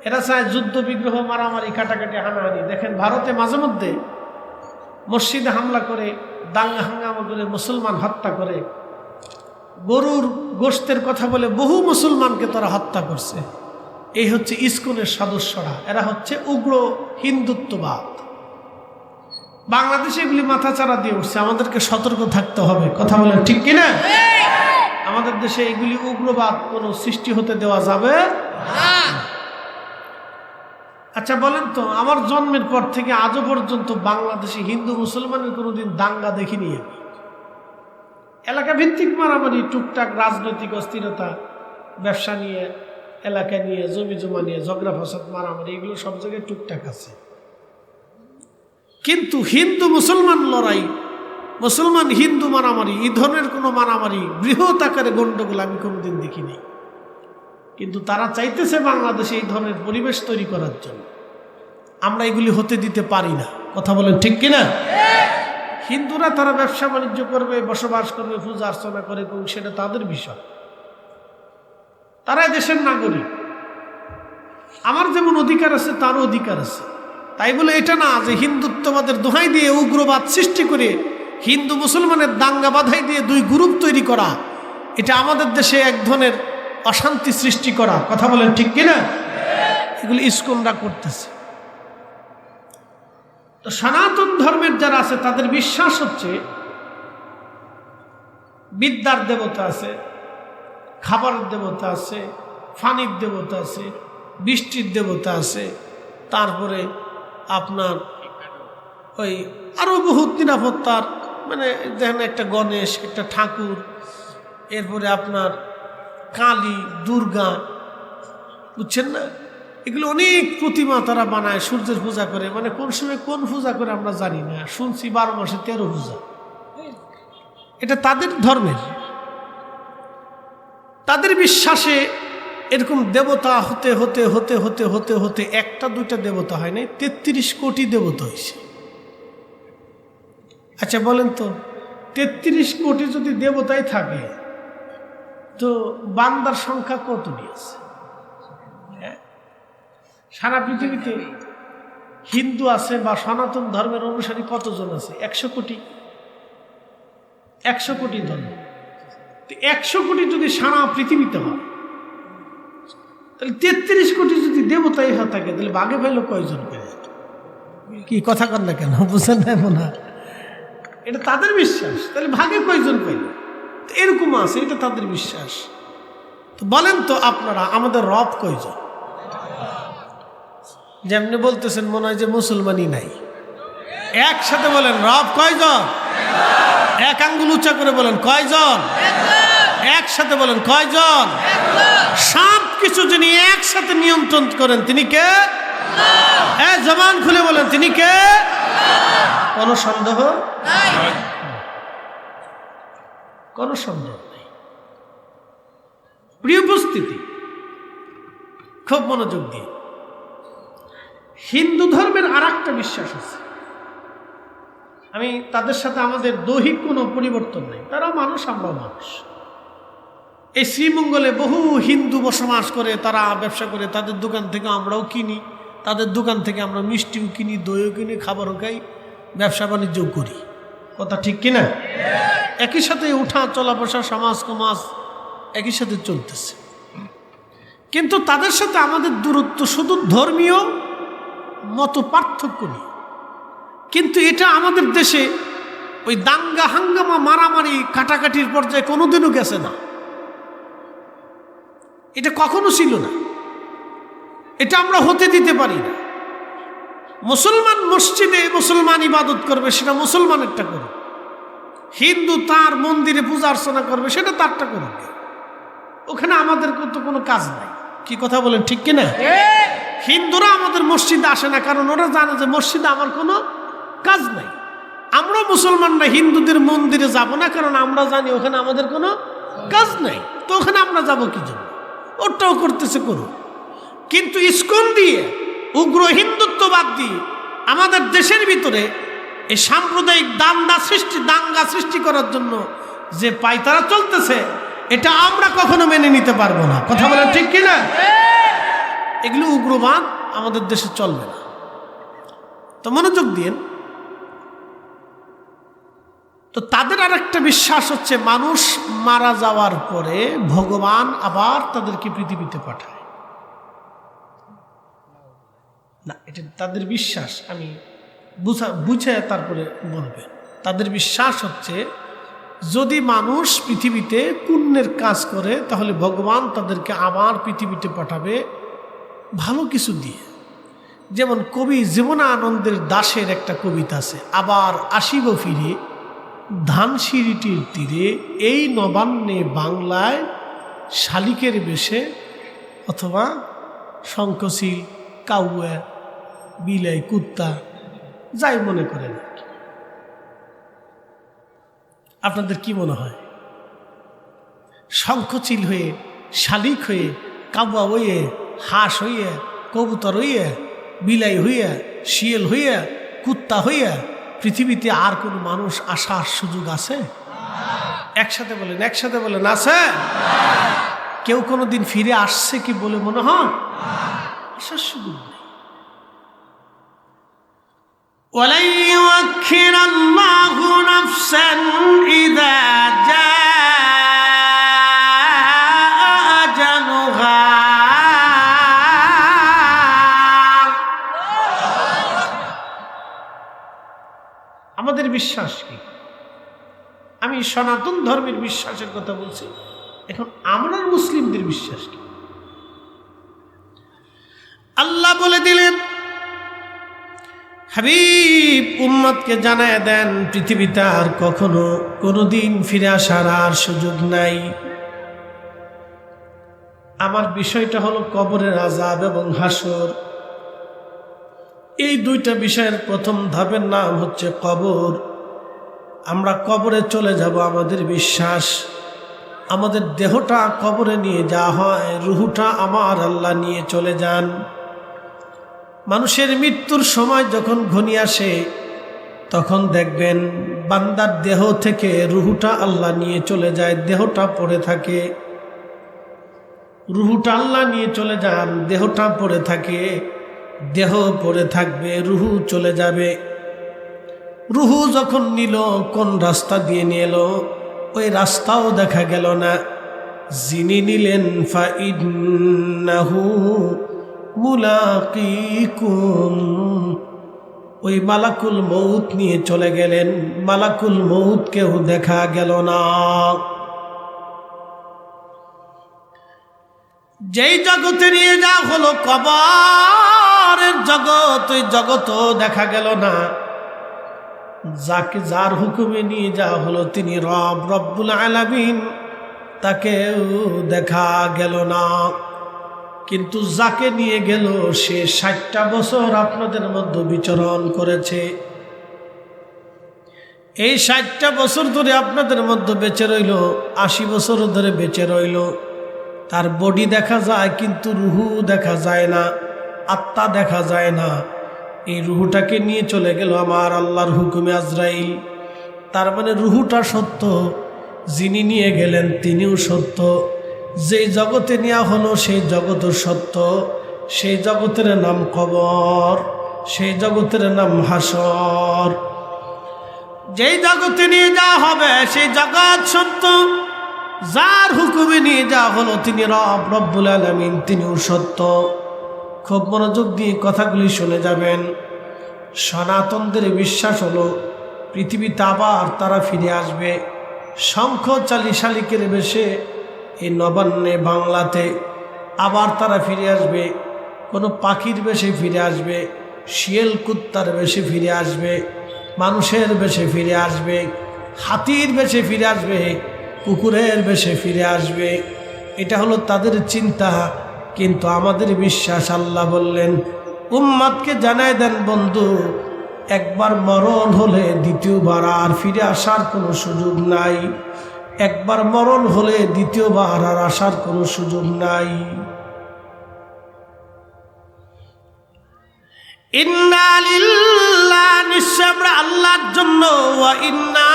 এরা চায় যুদ্ধ বিগ্রহ, মারামারি, কাটাকাটি, হানাহানি। দেখেন ভারতে মাঝে মধ্যে মসজিদে হামলা করে, দাঙ্গা হাঙ্গামা করে, মুসলমান হত্যা করে, গরুর গোশতের কথা বলে বহু মুসলমানকে তারা হত্যা করছে। এই হচ্ছে ইসকনের সদস্যরা, এরা হচ্ছে উগ্র হিন্দুত্ববাদ। বাংলাদেশে এগুলি মাথাচাড়া দিয়ে উঠছে, আমাদেরকে সতর্ক থাকতে হবে। কথা বলেন ঠিক কিনা? আমাদের দেশে এগুলি উগ্রবাদ কোনো সৃষ্টি হতে দেওয়া যাবে না। আচ্ছা বলেন তো, আমার জন্মের পর থেকে আজও পর্যন্ত বাংলাদেশে হিন্দু মুসলমানের কোনোদিন দাঙ্গা দেখিনি আমি। এলাকা ভিত্তিক মারামারি, টুকটাক রাজনৈতিক অস্থিরতা, ব্যবসা নিয়ে, এলাকা নিয়ে, জমি জমা নিয়ে ঝগড়া ফসাদ, মারামারি, এগুলো সব জায়গায় টুকটাক আছে। কিন্তু হিন্দু মুসলমান লড়াই, মুসলমান হিন্দু মারামারি, এই ধরনের কোনো মারামারি, বৃহৎ আকারে গণ্ডগোল আমি কোনোদিন দেখিনি। কিন্তু তারা চাইতেছে বাংলাদেশে এই ধরনের পরিবেশ তৈরি করার জন্য। আমরা এগুলি হতে দিতে পারি না। কথা বলেন ঠিক কিনা? হিন্দুরা তারা ব্যবসা বাণিজ্য করবে, বসবাস করবে, পূজা অর্চনা করে, সেটা তাদের বিষয়। তারাই দেশের নাগরিক, আমার যেমন অধিকার আছে তারও অধিকার আছে। তাই বলে এটা না যে হিন্দুত্ববাদের দোহাই দিয়ে উগ্রবাদ সৃষ্টি করে হিন্দু মুসলমানের দাঙ্গা বাধাই দিয়ে দুই গ্রুপ তৈরি করা, এটা আমাদের দেশে এক ধরনের অশান্তি সৃষ্টি করা। কথা বলেন ঠিক কিনা? এগুলো ইসকনরা করতেছে। তো সনাতন ধর্মের যারা আছে তাদের বিশ্বাস হচ্ছে বিদ্যার দেবতা আছে, খাবারের দেবতা আছে, পানির দেবতা আছে, বৃষ্টির দেবতা আছে, তারপরে আপনার ওই আরো বহুত নিরাপত্তার, মানে দেখেন একটা গণেশ, একটা ঠাকুর, এরপরে আপনার কালী, দুর্গা, বুঝছেন না? এগুলো অনেক প্রতিমা তারা বানায়, সূর্যের পূজা করে। মানে কোন সময় কোন পূজা করে আমরা জানি না, শুনছি 12 মাসে 13 পূজা। এটা তাদের ধর্মের, তাদের বিশ্বাসে এরকম দেবতা হতে হতে হতে হতে হতে হতে একটা দুইটা দেবতা হয় নাই, 33 কোটি দেবতা হয়েছে। আচ্ছা বলেন তো, 33 কোটি যদি দেবতাই থাকে তো বান্দার সংখ্যা কত আছে? সারা পৃথিবীতে হিন্দু আছে বা সনাতন ধর্মের অনুসারী কতজন আছে? 100 কোটি। 100 কোটি ধর্ম। 100 কোটি যদি সারা পৃথিবীতে হয়, তাহলে 33 কোটি যদি দেবতাই হয়ে থাকে, তাহলে বাঘে পাইল কয়জন করে? কি কথা কর না কেন, বুঝেন না? মনে হয় এটা তাদের বিশ্বাস। তাহলে ভাগে কয়জন পাইল? এরকম আছে, এটা তাদের বিশ্বাস। তো বলেন তো আপনারা, আমাদের রব কয়জন? যেমনি বলতেছেন মনে হয় যে মুসলমানই নাই। একসাথে বলেন, রব কয়জন? এক আঙ্গুল উঁচা করে বলেন, কয়জন? একসাথে বলেন, কয়জন? সব কিছু যিনি একসাথে নিয়ন্ত্রণ করেন তিনি কে? জবান খুলে বলেন, তিনি কে? কোনো সন্দেহ নাই, কোনো সন্দেহ নেই। প্রিয় উপস্থিতি, খুব মনোযোগ দিয়ে, হিন্দু ধর্মের আর একটা বিশ্বাস আছে। আমি তাদের সাথে আমাদের দৈহিক কোনো পরিবর্তন নেই, তারা মানুষ, আমরাও মানুষ। এই শ্রীমঙ্গলে বহু হিন্দু বসবাস করে, তারা ব্যবসা করে, তাদের দোকান থেকে আমরাও কিনি, তাদের দোকান থেকে আমরা মিষ্টিও কিনি, দইও কিনি, খাবারও খাই, ব্যবসা বাণিজ্যও করি। কথা ঠিক কিনা? একই সাথে উঠা চলা বসা সমাজ সমাজ একই সাথে চলতেছে, কিন্তু তাদের সাথে আমাদের দূরত্ব শুধু ধর্মীয় মত পার্থক্য নেই। কিন্তু এটা আমাদের দেশে ওই দাঙ্গা হাঙ্গামা মারামারি কাটাকাটির পর্যায়ে কোনোদিনও গেছে না, এটা কখনো ছিল না, এটা আমরা হতে দিতে পারি না। মুসলমান মসজিদে মুসলমান ইবাদত করবে, সেটা মুসলমানেরটা করবে। হিন্দু তার মন্দিরে পূজা অর্চনা করবে, সেটা তারটা করবে। ওখানে আমাদের তো কোনো কাজ নাই। কি কথা বলেন, ঠিক কিনা? হিন্দুরা আমাদের মসজিদে আসে না, কারণ ওরা জানে যে মসজিদে আমার কোনো কাজ নাই। আমরা মুসলমানরা হিন্দুদের মন্দিরে যাব না, কারণ আমরা জানি ওখানে আমাদের কোনো কাজ নাই। তো ওখানে আমরা যাব কি জন্য? ওটাও করতেছে করুন। কিন্তু ইসকন দিয়ে, উগ্র হিন্দুত্ববাদ দিয়ে আমাদের দেশের ভিতরে এই সাম্প্রদায়িক দাঙ্গা সৃষ্টি করার জন্য যে পায়তারা চলতেছে, এটা আমরা কখনো মেনে নিতে পারবো না। কথা বলেন ঠিক কিনা? এগুলো উগ্রবাদ আমাদের দেশে চলবে না। তো মনোযোগ দিন। তো তাদের আর একটা বিশ্বাস হচ্ছে মানুষ মারা যাওয়ার পরে ভগবান আবার তাদেরকে পৃথিবীতে পাঠায় না, এটা তাদের বিশ্বাস। আমি বুঝে তারপরে বলবে। তাদের বিশ্বাস হচ্ছে যদি মানুষ পৃথিবীতে পুণ্যের কাজ করে, তাহলে ভগবান তাদেরকে আবার পৃথিবীতে পাঠাবে ভালো কিছু দিয়ে। যেমন কবি জীবনানন্দের দাশের একটা কবিতা আছে, আবার আসিব ফিরে ধানসিঁড়িটির তীরে, এই নবান্নে বাংলায় শালিকের বেশে, অথবা শঙ্খশীল, কাউয়া, বিলাই, কুত্তা, যাই মনে করেন। আপনাদের কি মনে হয়? শঙ্খচিল হয়ে, শালিক হয়ে, কাউয়া হয়ে, হাঁস হইয়া, কবুতর হইয়া, বিলাই হইয়া, শিয়াল হইয়া, কুত্তা হইয়া পৃথিবীতে আর কোন মানুষ আসার সুযোগ আছে? একসাথে বলেন, একসাথে বলেন, আছে? কেউ কোনোদিন ফিরে আসছে কি বলে মনে হয়? আসার সুযোগ নেই। وَلَن يُؤَخِّرَ اللَّهُ نَفْسًا إِذَا جَاءَ أَجَلُهَا। আমাদের বিশ্বাস কি? আমি সনাতন ধর্মের বিশ্বাসের কথা বলছি। এখন আমরা মুসলিমদের বিশ্বাস কি? আল্লাহ বলে দিলেন, হাবিব উম্মতকে জানায় দেন, পৃথিবীতে আর কখনো কোনোদিন ফিরে আসার আর সুযোগ নাই। আমার বিষয়টা হলো কবরের আযাব এবং হাসর। এই দুইটা বিষয়ের প্রথম ধাপের নাম হচ্ছে কবর। আমরা কবরে চলে যাব, আমাদের বিশ্বাস। আমাদের দেহটা কবরে নিয়ে যাওয়া হয়, রুহুটা আমার আল্লাহ নিয়ে চলে যান। মানুষের মৃত্যুর সময় যখন ঘনিয়ে আসে, তখন দেখবেন বান্দার দেহ থেকে রুহুটা আল্লাহ নিয়ে চলে যায়, দেহটা পড়ে থাকে। রুহুটা আল্লাহ নিয়ে চলে যান, দেহটা পড়ে থাকে। দেহ পড়ে থাকবে, রুহু চলে যাবে। রুহু যখন নিল, কোন রাস্তা দিয়ে নিয়ে এলো ওই রাস্তাও দেখা গেল না। যিনি নিলেন ফাইন্নাহু মুলাকিকুম, ওই মালাকুল মউত নিয়ে চলে গেলেন। মালাকুল মউত কেউ দেখা গেল না। যেই জগতে নিয়ে যাওয়া হলো কবরের জগৎ, ওই জগৎও দেখা গেল না। যাকে যার হুকুমে নিয়ে যাওয়া হলো তিনি রব্বুল আলামিন, তাকেও দেখা গেল না। কিন্তু যাকে নিয়ে গেল সে 60টা বছর আপনাদের মধ্যে বিচরণ করেছে। এই 60টা বছর ধরে আপনাদের মধ্যে বেঁচে রইল, 80 বছর ধরে বেঁচে রইল। তার বডি দেখা যায় কিন্তু রুহু দেখা যায় না, আত্মা দেখা যায় না। এই রুহুটাকে নিয়ে চলে গেল আমার আল্লাহর হুকুমে আজরাইল। তার মানে রুহুটা সত্য, যিনি নিয়ে গেলেন তিনিও সত্য। যেই জগতে নেওয়া হলো সেই জগৎও সত্য। সেই জগতের নাম কবর, সেই জগতের নাম হাসর। যেই জগতে নিয়ে যাওয়া হবে সেই জগৎ সত্য, যার হুকুমে নিয়ে যাওয়া হলো তিনি রব রব্বুল আলামিন, তিনিও সত্য। খুব মনোযোগ দিয়ে কথাগুলি শুনে যাবেন। সনাতনদের বিশ্বাস হলো পৃথিবীতে আবার তারা ফিরে আসবে শঙ্খ চালি শালিকের বেশে, এই নবান্নে বাংলাতে আবার তারা ফিরে আসবে, কোনো পাখির বেশে ফিরে আসবে, শিয়াল কুত্তার বেশে ফিরে আসবে, মানুষের বেশে ফিরে আসবে, হাতির বেশে ফিরে আসবে, কুকুরের বেশে ফিরে আসবে। এটা হলো তাদের চিন্তা, কিন্তু আমাদের বিশ্বাস। আল্লাহ বললেন উম্মতকে জানায় দেন বন্ধু, একবার মরণ হলে দ্বিতীয়বার আর ফিরে আসার কোনো সুযোগ নাই। একবার মরণ হলে দ্বিতীয়বার আর আসার কোনো সুযোগ নাই। ইন্না লিল্লাহি, নিশ্চয় আমরা আল্লাহর জন্য, ওয়া ইন্না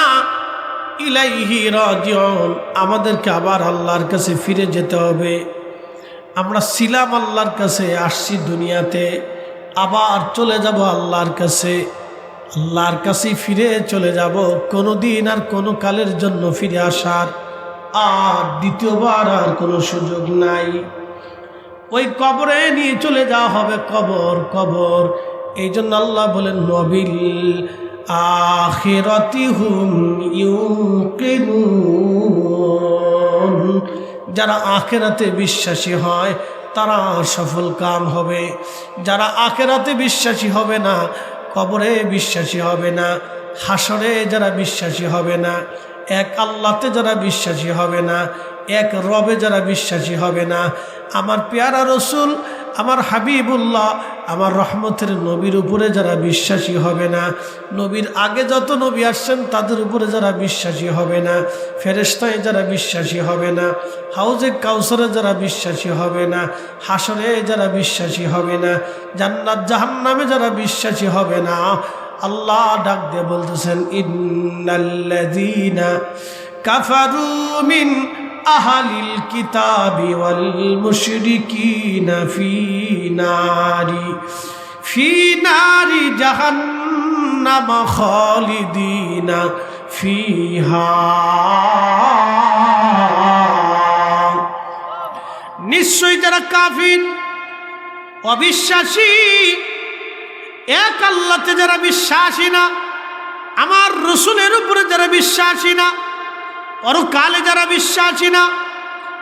ইলাইহি রাজিউন, আমাদেরকে আবার আল্লাহর কাছে ফিরে যেতে হবে। আমরা ছিলাম আল্লাহর কাছে, আসছি দুনিয়াতে, আবার চলে যাব আল্লাহর কাছে। আল্লাহর কাছে ফিরে চলে যাব, কোনো দিন আর কোনো কালের জন্য ফিরে আসার আর দ্বিতীয়বার আর কোনো সুযোগ নাই। ওই কবরে নিয়ে চলে যাওয়া হবে, কবর কবর। এই জন্য আল্লাহ বলেন নবিল আখিরাতি হুম ইউকিনুন, যারা আখিরাতে বিশ্বাসী হয় তারা সফল কাম হবে। যারা আখিরাতে বিশ্বাসী হবে না, কবরে বিশ্বাসী হবে না, হাসরে যারা বিশ্বাসী হবে না, এক আল্লাহতে যারা বিশ্বাসী হবে না, এক রবে যারা বিশ্বাসী হবে না, আমার পেয়ারা রসুল, আমার হাবিবুল্লাহ, আমার রহমতের নবীর উপরে যারা বিশ্বাসী হবে না, নবীর আগে যত নবী আসছেন তাদের উপরে যারা বিশ্বাসী হবে না, ফেরেশতায় যারা বিশ্বাসী হবে না, হাউজে কাউসারে যারা বিশ্বাসী হবে না, হাসরে যারা বিশ্বাসী হবে না, জান্নাত জাহান্নামে যারা বিশ্বাসী হবে না, আল্লাহ ডাক দিয়ে বলতেছেন ইন্নাল্লাযীনা কাফারু মিন আহলিল কিতাবি ওয়াল মুশরিকিনা ফি নারি জাহান্নাম খালিদিনা ফিহা, নিশ্চয়ই যারা কাফির অবিশ্বাসী, এক আল্লাহতে যারা বিশ্বাসী না, আমার রসুলের উপরে যারা বিশ্বাসী না, পরকালে যারা বিশ্বাসী না,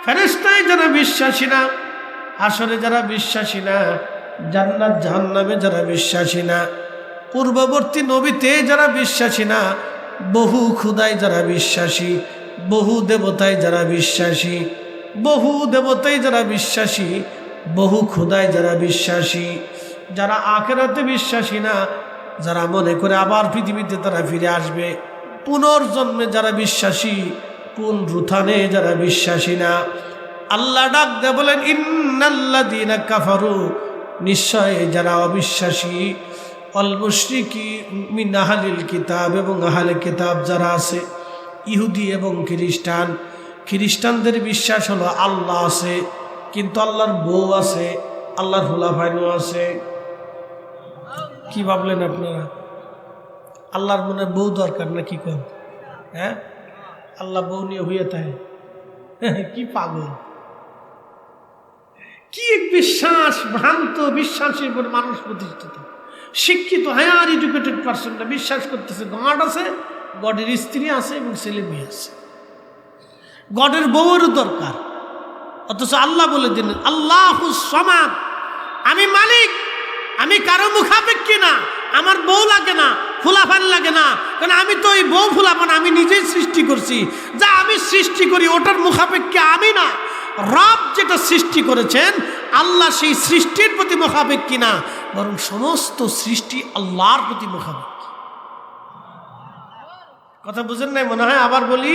ফেরেশতায় যারা বিশ্বাসী না, হাসরে যারা বিশ্বাসী না, জান্নাত জাহান্নামে যারা বিশ্বাসী না, পূর্ববর্তী নবীতে যারা বিশ্বাসী না, বহু খুদায় যারা বিশ্বাসী, বহু দেবতায় যারা বিশ্বাসী, বহু দেবতায় যারা বিশ্বাসী, বহু খুদায় যারা বিশ্বাসী, যারা আখিরাতে বিশ্বাসী না, যারা মনে করে আবার পৃথিবীতে তারা ফিরে আসবে, পুনর্জন্মে যারা বিশ্বাসী, পুনরুত্থানে যারা বিশ্বাসী না, আল্লাহ ডাক দিয়ে বলেন ইন্নাল্লাযীনা কাফারু, নিশ্চয় যারা অবিশ্বাসী, অল মুশরিকি মিন আহলিল কিতাব, এবং আহলে কিতাব যারা আছে, ইহুদি এবং খ্রিস্টান। খ্রিস্টানদের বিশ্বাস হলো আল্লাহ আছে, কিন্তু আল্লাহর বউ আছে, আল্লাহর হুলাফাইনও আছে। কি ভাবলেন আপনারা? আল্লাহর মনে বউ দরকার না কি কম? হ্যাঁ, আল্লাহ বউ নিয়ে হইয়া থাকে। কি পাগল, কি বিশ্বাস, ভ্রান্ত বিশ্বাসের উপর মানুষ প্রতিষ্ঠিত। শিক্ষিত হায়ার এডুকেটেড পার্সনটা বিশ্বাস করতেছে গড আছে, গডের স্ত্রী আছে এবং ছেলে মেয়ে আছে, গডের বউয়েরও দরকার। অথচ আল্লাহ বলে দিলেন আল্লাহুস সামাদ, আমি মালিক, আমি কারো মুখাপেক্ষী না, আমার বউ লাগে না, ফুলাফান লাগে না, কারণ আমি তো ওই বউ ফুলাফান আমি নিজেই সৃষ্টি করছি। যা আমি সৃষ্টি করি ওটার মুখাপেক্ষী আমি না, রব যেটা সৃষ্টি করেছেন আল্লাহ সেই সৃষ্টির প্রতি মুখাপেক্ষী না, বরং সমস্ত সৃষ্টি আল্লাহর প্রতি মুখাপেক্ষী। কথা বুঝেন নাই মনে হয়? আবার বলি,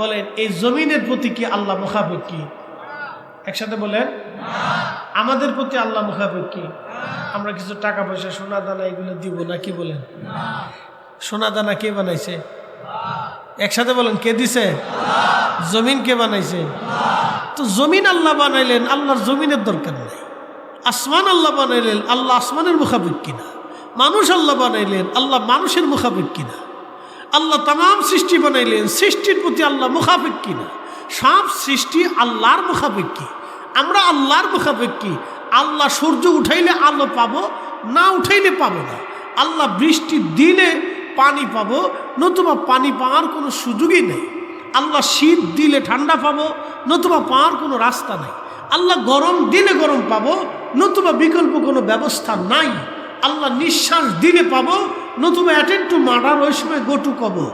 বলেন এই জমিনের প্রতি কি আল্লাহ মুখাপেক্ষী? একসাথে বলেন, আমাদের প্রতি আল্লাহ মুখাপেক্ষী। আমরা কিছু টাকা পয়সা সোনা দানা এগুলো দিব না, কি বলেন? সোনা দানা কে বানাইছে? একসাথে বলেন, কে দিছে? জমিন কে বানাইছে? তো জমিন আল্লাহ বানাইলেন, আল্লাহর জমিনের দরকার নাই। আসমান আল্লাহ বানাইলেন, আল্লাহ আসমানের মুখাপেক্ষী না। মানুষ আল্লাহ বানাইলেন, আল্লাহ মানুষের মুখাপেক্ষী না। আল্লাহ তামাম সৃষ্টি বানাইলেন, সৃষ্টির প্রতি আল্লাহ মুখাপেক্ষী না, সব সৃষ্টি আল্লাহর মুখাপেক্ষী, আমরা আল্লাহর মুখাপেক্ষী। আল্লাহ সূর্য উঠাইলে আলো পাবো, না উঠাইলে পাবো না। আল্লাহ বৃষ্টি দিলে পানি পাবো, নতুবা পানি পাওয়ার কোনো সুযোগই নেই। আল্লাহ শীত দিলে ঠান্ডা পাবো, নতুবা পাওয়ার কোনো রাস্তা নাই। আল্লাহ গরম দিলে গরম পাবো, নতুবা বিকল্প কোনো ব্যবস্থা নাই। আল্লাহ নিঃশ্বাস দিলে পাবো, নতুবা অ্যাটেন্ড টু মার্ডার, ওই সময় গো টু কবর,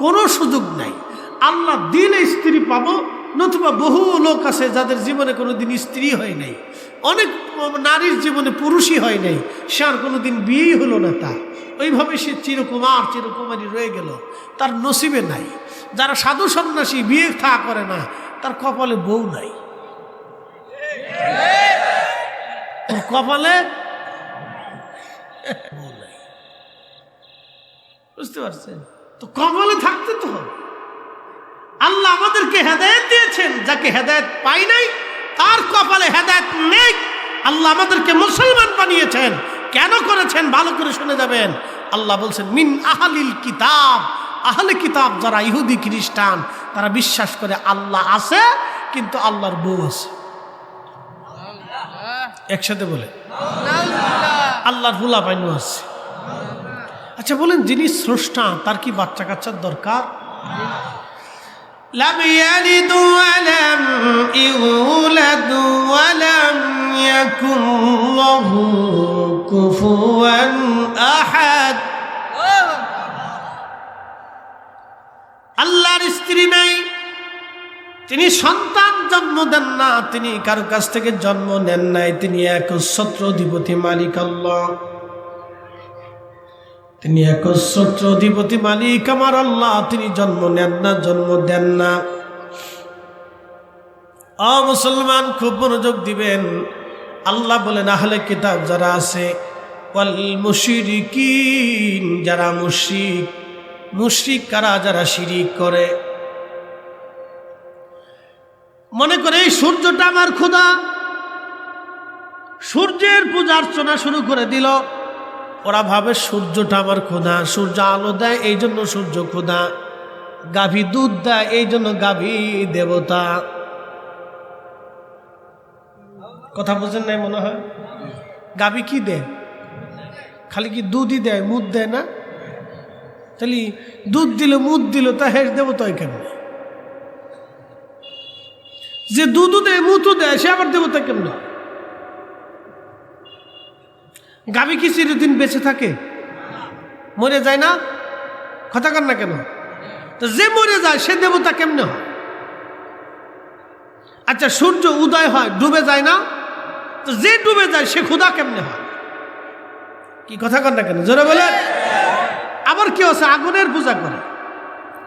কোনো সুযোগ নাই। আল্লাহ দিলে স্ত্রী পাবো, নতুবা বহু লোক আছে যাদের জীবনে কোনো দিন স্ত্রী হয় নাই, অনেক নারীর জীবনে পুরুষই হয় নাই, সে আর কোনো দিন বিয়েই হলো না তার, ওইভাবে সে চিরকুমারী রয়ে গেল, তার নসিবে নাই। যারা সাধু সন্ন্যাসী বিয়ে থা করে না, তার কপালে বউ নাই, কপালে বউ নাই। বুঝতে পারছেন তো? কপালে থাকতে তো হবে। আল্লাহ আমাদেরকে হেদায়েত দিয়েছেন, যাকে হেদায়েত পাই নাই তার কপালে হেদায়েত নেই। আল্লাহ আমাদেরকে মুসলমান বানিয়েছেন, কেন করেছেন ভালো করে শুনে যাবেন। আল্লাহ বলছেন মিন আহলিল কিতাব, আহলে কিতাব যারা ইহুদি খ্রিস্টান, তারা বিশ্বাস করে আল্লাহ আছে, কিন্তু আল্লাহর বউ আছে। একসাথে বলে আল্লাহর ফুলা পাইনু আছে। আচ্ছা বলেন, যিনি স্রষ্টা তার কি বাচ্চা কাচ্চার দরকার? লাম ইয়ালিদ ওয়া লাম ইউলাদ ওয়া লাম ইয়াকুন লাহু কুফুয়ান আহাদ। আল্লাহর স্ত্রী নাই, তিনি সন্তান জন্ম দেন না, তিনি কারো কাছ থেকে জন্ম নেন নাই, তিনি একচ্ছত্র অধিপতি মালিক আল্লাহ, তিনি একচ্ছত্র অধিপতি মালিক আমার আল্লাহ, তিনি জন্ম নেন না, জন্ম দেন না। মুসলমান খুব মনোযোগ দিবেন। আল্লাহ বলেন আহলে কিতাব যারা আছে, ওয়াল মুশরিকিন, যারা মুশরিক। মুশরিক কারা? যারা শিরিক করে, মনে করে এই সূর্যটা আমার খোদা, সূর্যের পূজা অর্চনা শুরু করে দিল। ওরা ভাবে সূর্যটা আমার খোদা, সূর্য আলো দেয় এই জন্য সূর্য খোদা, গাভী দুধ দেয় এই জন্য গাভী দেবতা। কথা বুঝেন নাই মনে হয়? গাভী কি দেয়? খালি কি দুধই দেয়, মুদ দেয় না? তাহলে দুধ দিল মুদ দিল, তা হেস দেবতা কেমন? যে দুধও দেয় মুতও দেয় সে আবার দেবতা কেমন? গাভী কি চিরদিন বেঁচে থাকে? মরে যায় না? কথা কর না কেন? তো যে মরে যায় সে দেবতা কেমনে হয়? আচ্ছা সূর্য উদয় হয় ডুবে যায় না? তো যে ডুবে যায় সে খোদা কেমনে হয়? কি কথা কর না কেন? জোরে বলে। আবার কেউ আছে আগুনের পূজা করে।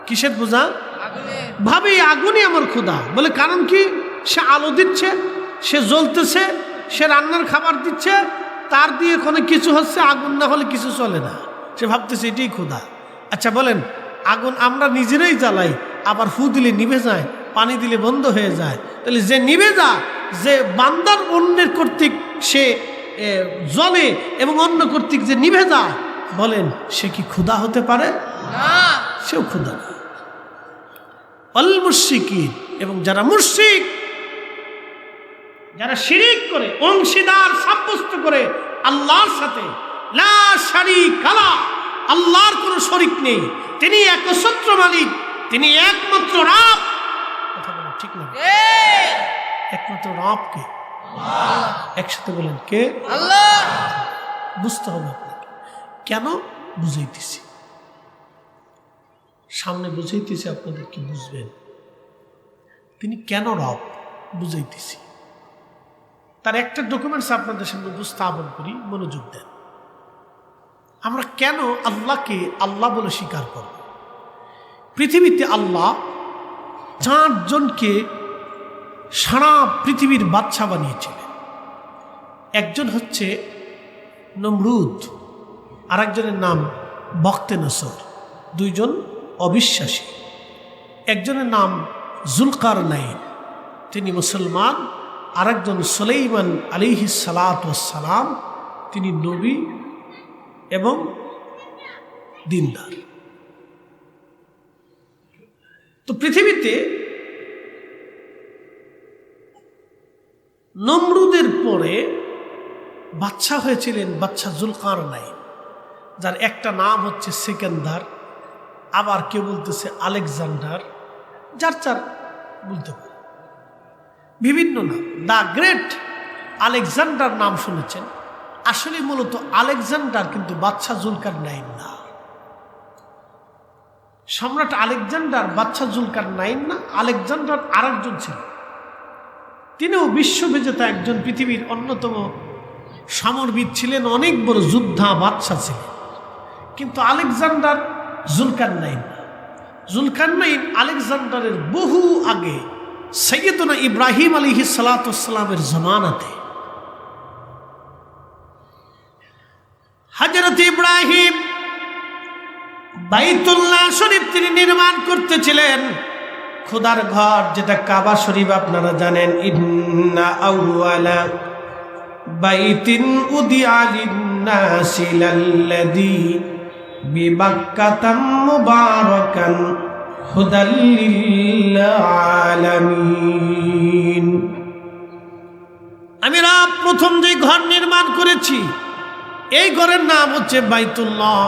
কিসের পূজা? ভাবে আগুনই আমার খোদা। বলে কারণ কি? সে আলো দিচ্ছে, সে জ্বলতেছে, সে রান্নার খাবার দিচ্ছে, তার দিয়ে কোনো কিছু হচ্ছে, আগুন না হলে কিছু চলে না, সে ভাবতেছে এটাই খোদা। আচ্ছা বলেন, আগুন আমরা নিজেরাই জ্বালাই, আবার ফু দিলে নিভে যায়, পানি দিলে বন্ধ হয়ে যায়, তাহলে যে নিভে যায়, যে বান্দার অন্যের কর্তৃক সে জ্বলে এবং অন্য কর্তৃক যে নিভে যায়, বলেন সে কি খোদা হতে পারে? না, সেও খোদা না। আল মুশরিকিন, এবং যারা মুশরিক, যারা শিরিক করে, অংশীদার সাব্যস্ত করে আল্লাহর সাথে, লা শারীকা লাহ, আল্লাহর কোনো শরীক নেই, তিনি একচ্ছত্র মালিক, তিনি একমাত্র রব। কথা বলেন ঠিক না? একমাত্র রব কে? আল্লাহ। একসাথে বলেন কে? আল্লাহ। বুঝতে হবে আপনাকে। কেন? বুঝাইতেছি, সামনে বুঝাইতেছি, আপনাদের কি বুঝবেন। তিনি কেন রব বুঝাইতেছি, তার একটা ডকুমেন্টস আপনাদের সামনে উপস্থাপন করি, মনোযোগ দেন। আমরা কেন আল্লাহকে আল্লাহ বলে স্বীকার করব? পৃথিবীতে আল্লাহ 4 জনকে সারা পৃথিবীর বাদশা বানিয়েছিলেন। একজন হচ্ছে নমরুদ, আর একজনের নাম বখতে নসর, 2 জন অবিশ্বাসী। একজনের নাম জুলকারনাইন, তিনি মুসলমান, আর একজন সুলাইমান আলাইহিস সালাতু ওয়াস সালাম, তিনি নবী এবং দিনদার। তো পৃথিবীতে নমরুদের পরে বাদশা হয়েছিলেন বাদশা জুলকারনাইন, যার একটা নাম হচ্ছে সেকেন্দার, আবার কেউ বলতেছে আলেকজান্ডার, যার চার বলতে পারে বিভিন্ন নাম। দ্য গ্রেট আলেকজান্ডার নাম শুনেছেন, আসলে মূলত আলেকজান্ডার কিন্তু বাদশা জুলকারনাইন না। সম্রাট আলেকজান্ডার বাদশা জুলকারনাইন না, আলেকজান্ডার আরেকজন ছিল। তিনিও বিশ্ববিজেতা একজন পৃথিবীর অন্যতম সমরবিদ ছিলেন, অনেক বড় যোদ্ধা বাদশা ছিলেন। কিন্তু আলেকজান্ডার জুলকারনাইন না। জুলকারনাইন আলেকজান্ডারের বহু আগে সৈয়দনা ইব্রাহিম আলাইহিস সালাতু ওয়াস সালামের জামানাতে হযরত ইব্রাহিম বাইতুল্লাহ শরীফ তিনি নির্মাণ করতেছিলেন। খোদার ঘর যেটা কাবা শরীফ আপনারা জানেন, ইন্না আউওয়ালা বাইতিন উদিআ লিন-নাসি লাল্লাযী বিবাক্কাতা মুবারাকান হুদাল লিল আলামিন। আমি রব প্রথম যে ঘর নির্মাণ করেছি, এই ঘরের নাম হচ্ছে বাইতুল্লাহ।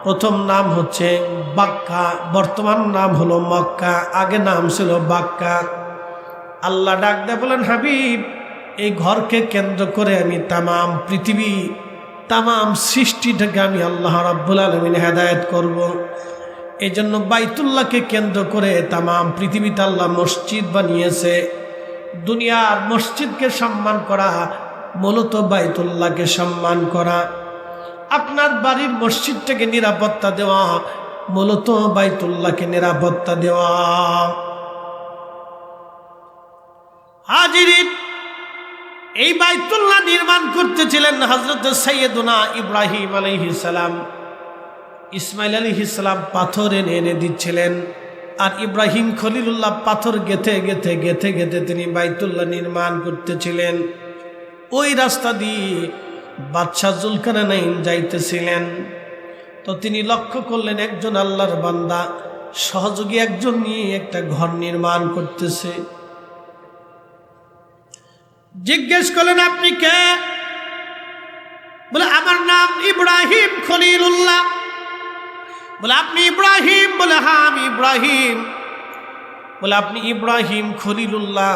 প্রথম নাম হচ্ছে বাক্কা, বর্তমান নাম হলো মক্কা, আগে নাম ছিল বাক্কা। আল্লাহ ডাক দিয়ে বলেন, হাবিব এই ঘরকে কেন্দ্র করে আমি তামাম পৃথিবী, তামাম সৃষ্টিটাকে আমি আল্লাহ রাব্বুল আলামিন হেদায়েত করব। এই জন্য বাইতুল্লাহকে কেন্দ্র করে তামাম পৃথিবীতে আল্লাহ মসজিদ বানিয়েছে। দুনিয়ার মসজিদকে সম্মান করা মূলত বাইতুল্লাহকে সম্মান করা। আপনার বাড়ির মসজিদটাকে নিরাপত্তা দেওয়া মূলত বাইতুল্লাহকে নিরাপত্তা দেওয়া। হাজিরিন, এই বাইতুল্লাহ নির্মাণ করতেছিলেন হযরত সাইয়েদুনা ইব্রাহিম আলাইহিস সালাম। ইসমাইল আলাইহিস সালাম পাথর এনে দিচ্ছিলেন, আর ইব্রাহিম খলিলুল্লাহ পাথর গেথে গেথে গেথে গেথে তিনি বাইতুল্লাহ নির্মাণ করতেছিলেন। ওই রাস্তা দিয়ে বাদশা জুলকারনাইন যাইতেছিলেন। তো তিনি লক্ষ্য করলেন একজন আল্লাহর বান্দা সহযোগী একজন নিয়ে একটা ঘর নির্মাণ করতেছে। জিজ্ঞেস করলেন, আপনি কে? বলে, আমার নাম ইব্রাহিম খলিলুল্লাহ। বলে, আপনি ইব্রাহিম? বলে, হ্যাঁ আমি ইব্রাহিম। বলে, আপনি ইব্রাহিম খলিলুল্লাহ?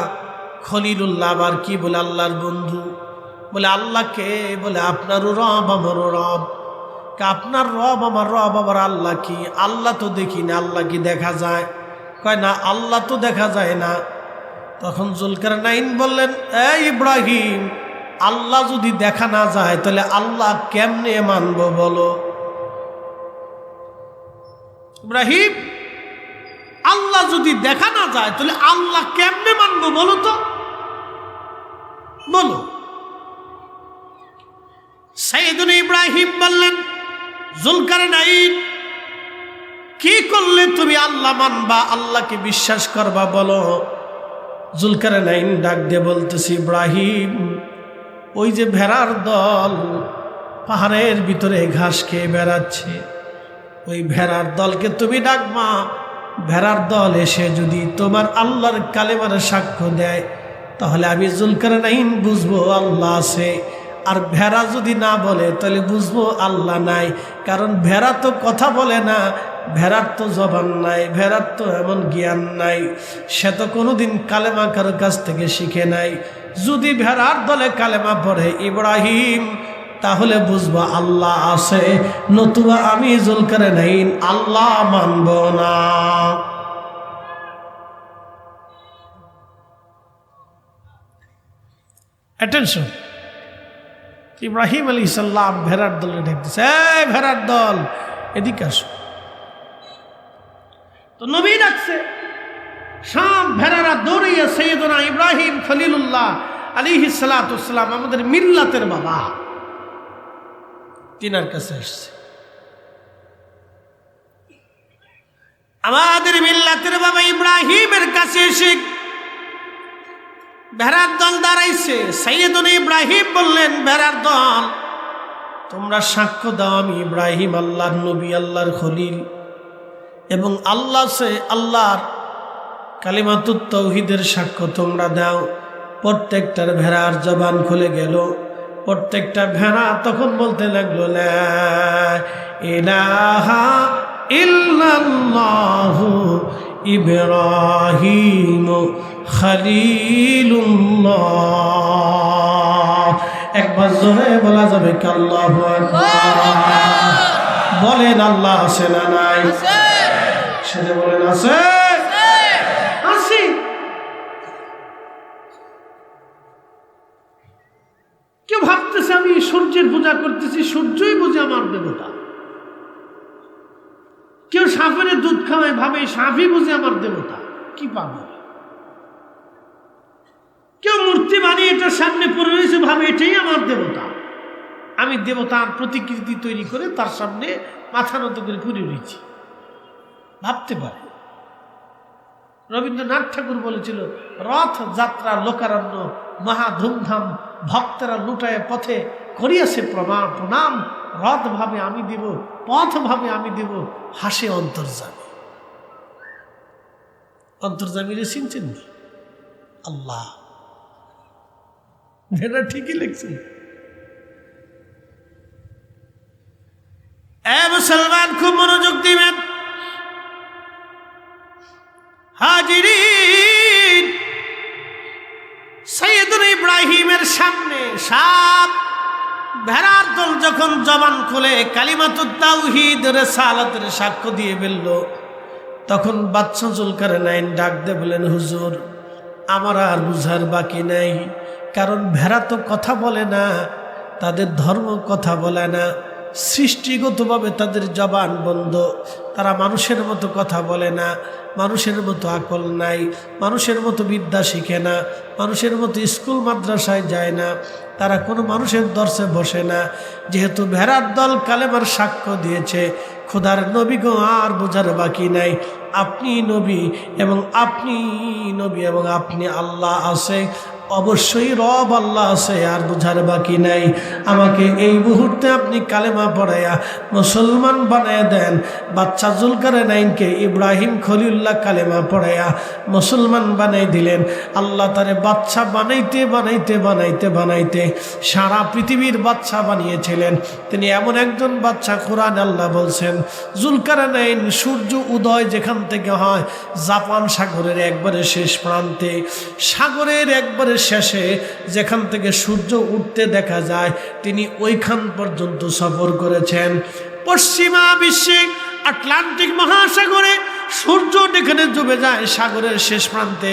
খলিলুল্লাহ আবার কি? বলে, আল্লাহর বন্ধু। বলে, আল্লাহকে? বলে, আপনারও রব আমারও রব। আপনার রব আমার রব, আবার আল্লাহ কি? আল্লাহ তো দেখি না। আল্লাহ কি দেখা যায়? কয় না, আল্লাহ তো দেখা যায় না। তখন জুলকারনাইন বললেন, এই ইব্রাহিম, আল্লাহ যদি দেখা না যায় তাহলে আল্লাহ কেমনে মানবো বলো? ইব্রাহিম, আল্লাহ যদি দেখা না যায় তাহলে আল্লাহ কেমনে মানবো বলো তো, বলো। সাইয়েদুনা ইব্রাহিম বললেন, জুলকারনাইন, কি করলে তুমি আল্লাহ মানবা, আল্লাহকে বিশ্বাস করবা বলো? জুলকারনাইন ডাক দিয়ে বলতেছি, ইব্রাহিম, ওই যে ভেড়ার দল পাহাড়ের ভিতরে ঘাস খেয়ে বেড়াচ্ছে, ওই ভেড়ার দলকে তুমি ডাকবা। ভেড়ার দল এসে যদি তোমার আল্লাহর কালেমার সাক্ষ্য দেয় তাহলে আমি জুলকারনাইন বুঝবো আল্লাহ আছে। আর ভেড়া যদি না বলে তাহলে বুঝবো আল্লাহ নাই। কারণ ভেড়া তো কথা বলে না, ভেড়ার তো জবান নাই, ভেড়ার তো এমন জ্ঞান নাই, সে তো কোনোদিন কালেমা কারোর কাছ থেকে শিখে নাই। যদি ভেড়ার দলে কালেমা পড়ে ইব্রাহিম, তাহলে বুঝবো আল্লাহ আছে, নতুবা আমি জুলকারনাইন আল্লাহ মানব না। অ্যাটেনশন। ইব্রাহিম আলাইহিস সালাম ভেড়ার দলে ডাকতেছে, এই ভেড়ার দল এদিকে আসো। তো নবী ডাকছে, সব ভেড়ারা দৌড়িয়ে সাইয়েদুনা ইব্রাহিম খলিলুল্লাহ আলাইহিস সালাতু ওয়াস সালাম, আমাদের মিল্লাতের বাবা, তিনার কাছে আসছে। আমাদের মিল্লাতের বাবা ইব্রাহিমের কাছে এসে ভেড়ার দল দাঁড়াইছে। সাইয়েদুনা ইব্রাহিম বললেন, ভেড়ার দল, তোমরা সাক্ষ্য দাও আমি ইব্রাহিম আল্লাহর নবী, আল্লাহর খলিল, এবং আল্লাহ সে আল্লাহর কালিমাতুত তাওহীদের সাক্ষ্য তোমরা দাও। প্রত্যেকটার ভেড়ার জবান খুলে গেল। প্রত্যেকটা ভেড়া তখন বলতে লাগলো লা ইলাহা ইল্লাল্লাহু ইব্রাহিম খলিলুল্লাহ। একবার জোরে বলা যাবে কি আল্লাহু আকবার? বলেন আল্লাহ আছে না নাই? সেটা বলেন আছে। কেউ ভাবতেছে আমি সূর্যের পূজা করতেছি, সূর্যই বুঝে আমার দেবতা। কেউ সাপের দুধ খাওয়ায়, ভাবে সাপই বুঝে আমার দেবতা। কি পাবে? কেউ মূর্তি বানিয়ে এটার সামনে পড়ে রয়েছে, ভাবে এটাই আমার দেবতা। আমি দেবতার প্রতিকৃতি তৈরি করে তার সামনে মাথা নত করে পড়ে রয়েছি, ভাবতে পারে। রবীন্দ্রনাথ ঠাকুর বলেছিল, রথ যাত্রা লোকারণ্য মহা ধুমধাম, ভক্তরা লুটায় পথে করিয়াছে প্রণাম। রথ ভাবে আমি দেব, পথ ভাবে আমি দেব, হাসে অন্তর্যামী। অন্তর্যামীরে চিনছেন না? আল্লাহ। এটা ঠিকই লিখছেন। মুসলমান খুব মনোযোগ দিবেন। হাজিরিন, সাইয়েদুনা ইব্রাহিমের সামনে সাপ ভেড়ার দল যখন জবান খুলে কালিমাতুত তাওহীদ রিসালাতের সাক্ষ্য দিয়ে ফেলল, তখন বাদশা জুলকারনাইন ডাক দিয়ে বলেন, হুজুর আমার আর বুঝার বাকি নাই। কারণ ভেড়া তো কথা বলে না, তাদের ধর্ম কথা বলে না, সৃষ্টিগতভাবে তাদের জবান বন্ধ। তারা মানুষের মতো কথা বলে না, মানুষের মতো আকল নাই, মানুষের মতো বিদ্যা শিখে না, মানুষের মতো স্কুল মাদ্রাসায় যায় না, তারা কোনো মানুষের দর্শে বসে না। যেহেতু ভেড়ার দল কালেমার সাক্ষ্য দিয়েছে, খোদার নবী গো আর বোঝার বাকি নাই। আপনি নবী এবং আপনি আল্লাহ আছে, অবশ্যই রব আল্লাহ আছে, আর বোঝার বাকি নাই। আমাকে এই মুহূর্তে আপনি কালেমা পড়াইয়া মুসলমান বানায় দেন। বাদশা জুলকারনাইনকে ইব্রাহিম খলিলুল্লাহ কালেমা পড়াইয়া মুসলমান বানাই দিলেন। আল্লাহ তারে বাদশা বানাইতে সারা পৃথিবীর বাদশা বানিয়েছিলেন। তিনি এমন একজন বাদশা, কোরআন আল্লাহ বলছেন, জুলকারনাইন সূর্য উদয় যেখান থেকে হয় জাপান সাগরের একবারে শেষ প্রান্তে, সাগরের একবারে শেষে যেখান থেকে সূর্য উঠতে দেখা যায়, তিনি ওইখান পর্যন্ত সফর করেছেন। পশ্চিমা বিশ্বে আটলান্টিক মহাসাগরে সূর্য যেখানে ডুবে যায় সাগরের শেষ প্রান্তে,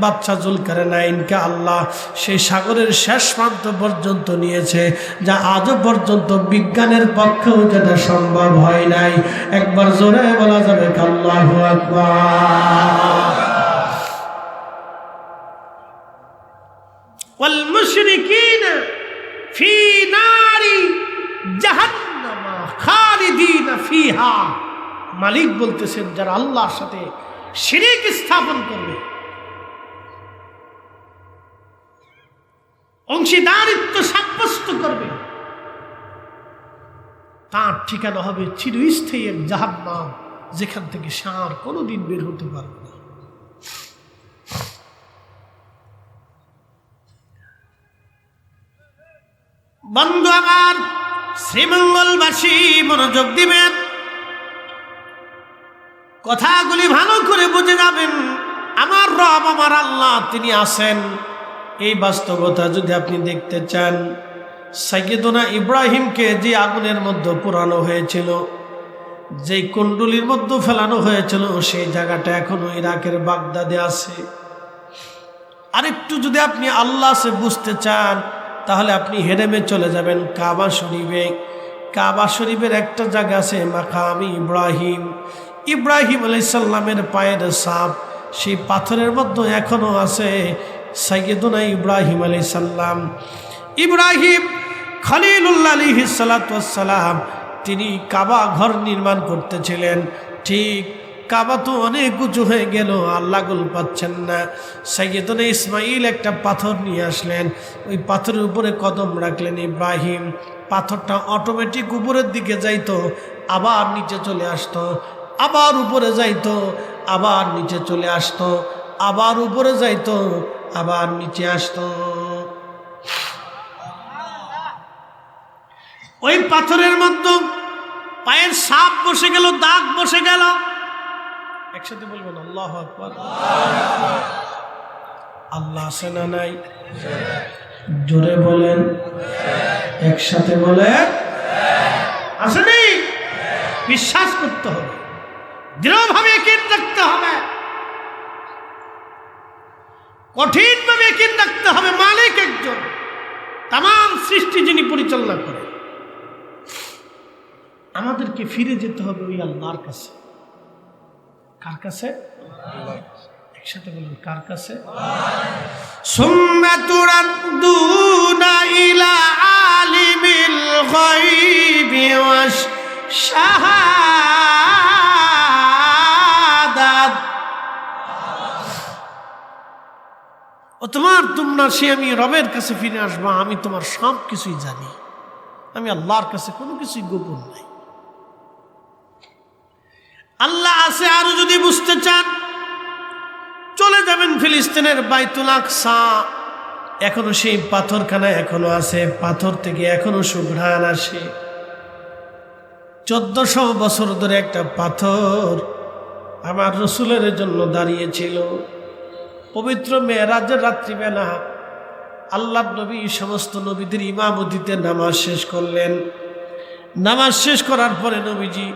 বাদশা জুলকারনাইনকে আল্লাহ সেই সাগরের শেষ প্রান্ত পর্যন্ত নিয়েছে, যা আজও পর্যন্ত বিজ্ঞানের পক্ষেও যেটা সম্ভব হয় নাই। একবার জোরে বলা যাবে আল্লাহু আকবার। والمشركين في نار جهنم خالدين فيها। মালিক বলতেছেন, যারা আল্লাহর সাথে শিরক স্থাপন করবে, অংশীদারিত্ব সাব্যস্ত করবে, তার ঠিকানা হবে চিরস্থায়ী এক জাহান্নাম, যেখান থেকে সে আর কোনোদিন বের হতে পারবে না। বন্ধু আমার, শ্রীমঙ্গলবাসী মনোযোগ দিবেন, কথাগুলি ভালো করে বুঝে যাবেন। আমার রব, আমার আল্লাহ, তিনি আছেন। এই বাস্তবতা যদি আপনি দেখতে চান, সাইয়েদুনা ইব্রাহিমকে যে আগুনের মধ্যে পোড়ানো হয়েছিল, যেই কুণ্ডলির মধ্যে ফেলানো হয়েছিল, সেই জায়গাটা এখনো ইরাকের বাগদাদে আছে। আরেকটু যদি আপনি আল্লাহ সে বুঝতে চান, তাহলে আপনি হেরেমে চলে যাবেন কাবা শরীফে। কাবা শরীফের একটা জায়গা আছে মাকামি ইব্রাহিম, ইব্রাহিম আলাইহিস সালামের পায়ের ছাপ, সেই পাথরের মধ্যে এখনো আছে সাইয়েদুনা ইব্রাহিম আলাইহিস সালাম। ইব্রাহিম খলিলুল্লাহ আলাইহিস সালাতু ওয়াস সালাম, তিনি কাবা ঘর নির্মাণ করতেছিলেন। ঠিক কাবা তো অনেক উঁচু হয়ে গেল, আল্লাহ গোল পাচ্ছেন না। সাইয়েদুনা ইসমাইল একটা পাথর নিয়ে আসলেন, ওই পাথরের উপরে কদম রাখলেন ইব্রাহিম। পাথরটা অটোমেটিক উপরের দিকে যাইতো, আবার নিচে চলে আসতো, আবার উপরে যাইতো, আবার নিচে চলে আসতো। আবার উপরে যাইতো, আবার নিচে আসতো। ওই পাথরের মধ্যে পায়ের সাপ বসে গেল, দাগ বসে গেল। একসাথে বলবেন আল্লাহু আকবার। আল্লাহ আছে না নাই? জোরে বলেন, একসাথে বলেন আসেনি। বিশ্বাস করতে হবে, দৃঢ়ভাবে ইয়াকিন রাখতে হবে, কঠিনভাবে ইয়াকিন রাখতে হবে। মালিক একজন, তামাম সৃষ্টি যিনি পরিচালনা করেন। আমাদেরকে ফিরে যেতে হবে ওই আল্লাহর কাছে। কার কাছে? একসাথে বলুন, কার কাছে? সুম্মা তুরাদ্দুনা ইলা আলিমিল গায়বি ওয়াশ শাহাদাত। ও তোমরা সে আমি রবের কাছে ফিরে আসবা। আমি তোমার সব কিছুই জানি, আমি আল্লাহর কাছে কোনো কিছুই গোপন নাই। আল্লাহ আছে আরো যদি বুঝতে চান, চলে যাবেন ফিলিস্তিনের বাইতুল আকসা। এখনো সেই পাথরখানা এখনো আছে, পাথর থেকে এখনো সুঘ্রাণ আসে। 1400 বছর ধরে একটা পাথর আমার রসুলের জন্য দাঁড়িয়েছিল। পবিত্র মেরাজের রাত্রিবেলা আল্লাহ নবী সমস্ত নবীদের ইমামতিতে নামাজ শেষ করলেন। নামাজ শেষ করার পরে নবীজি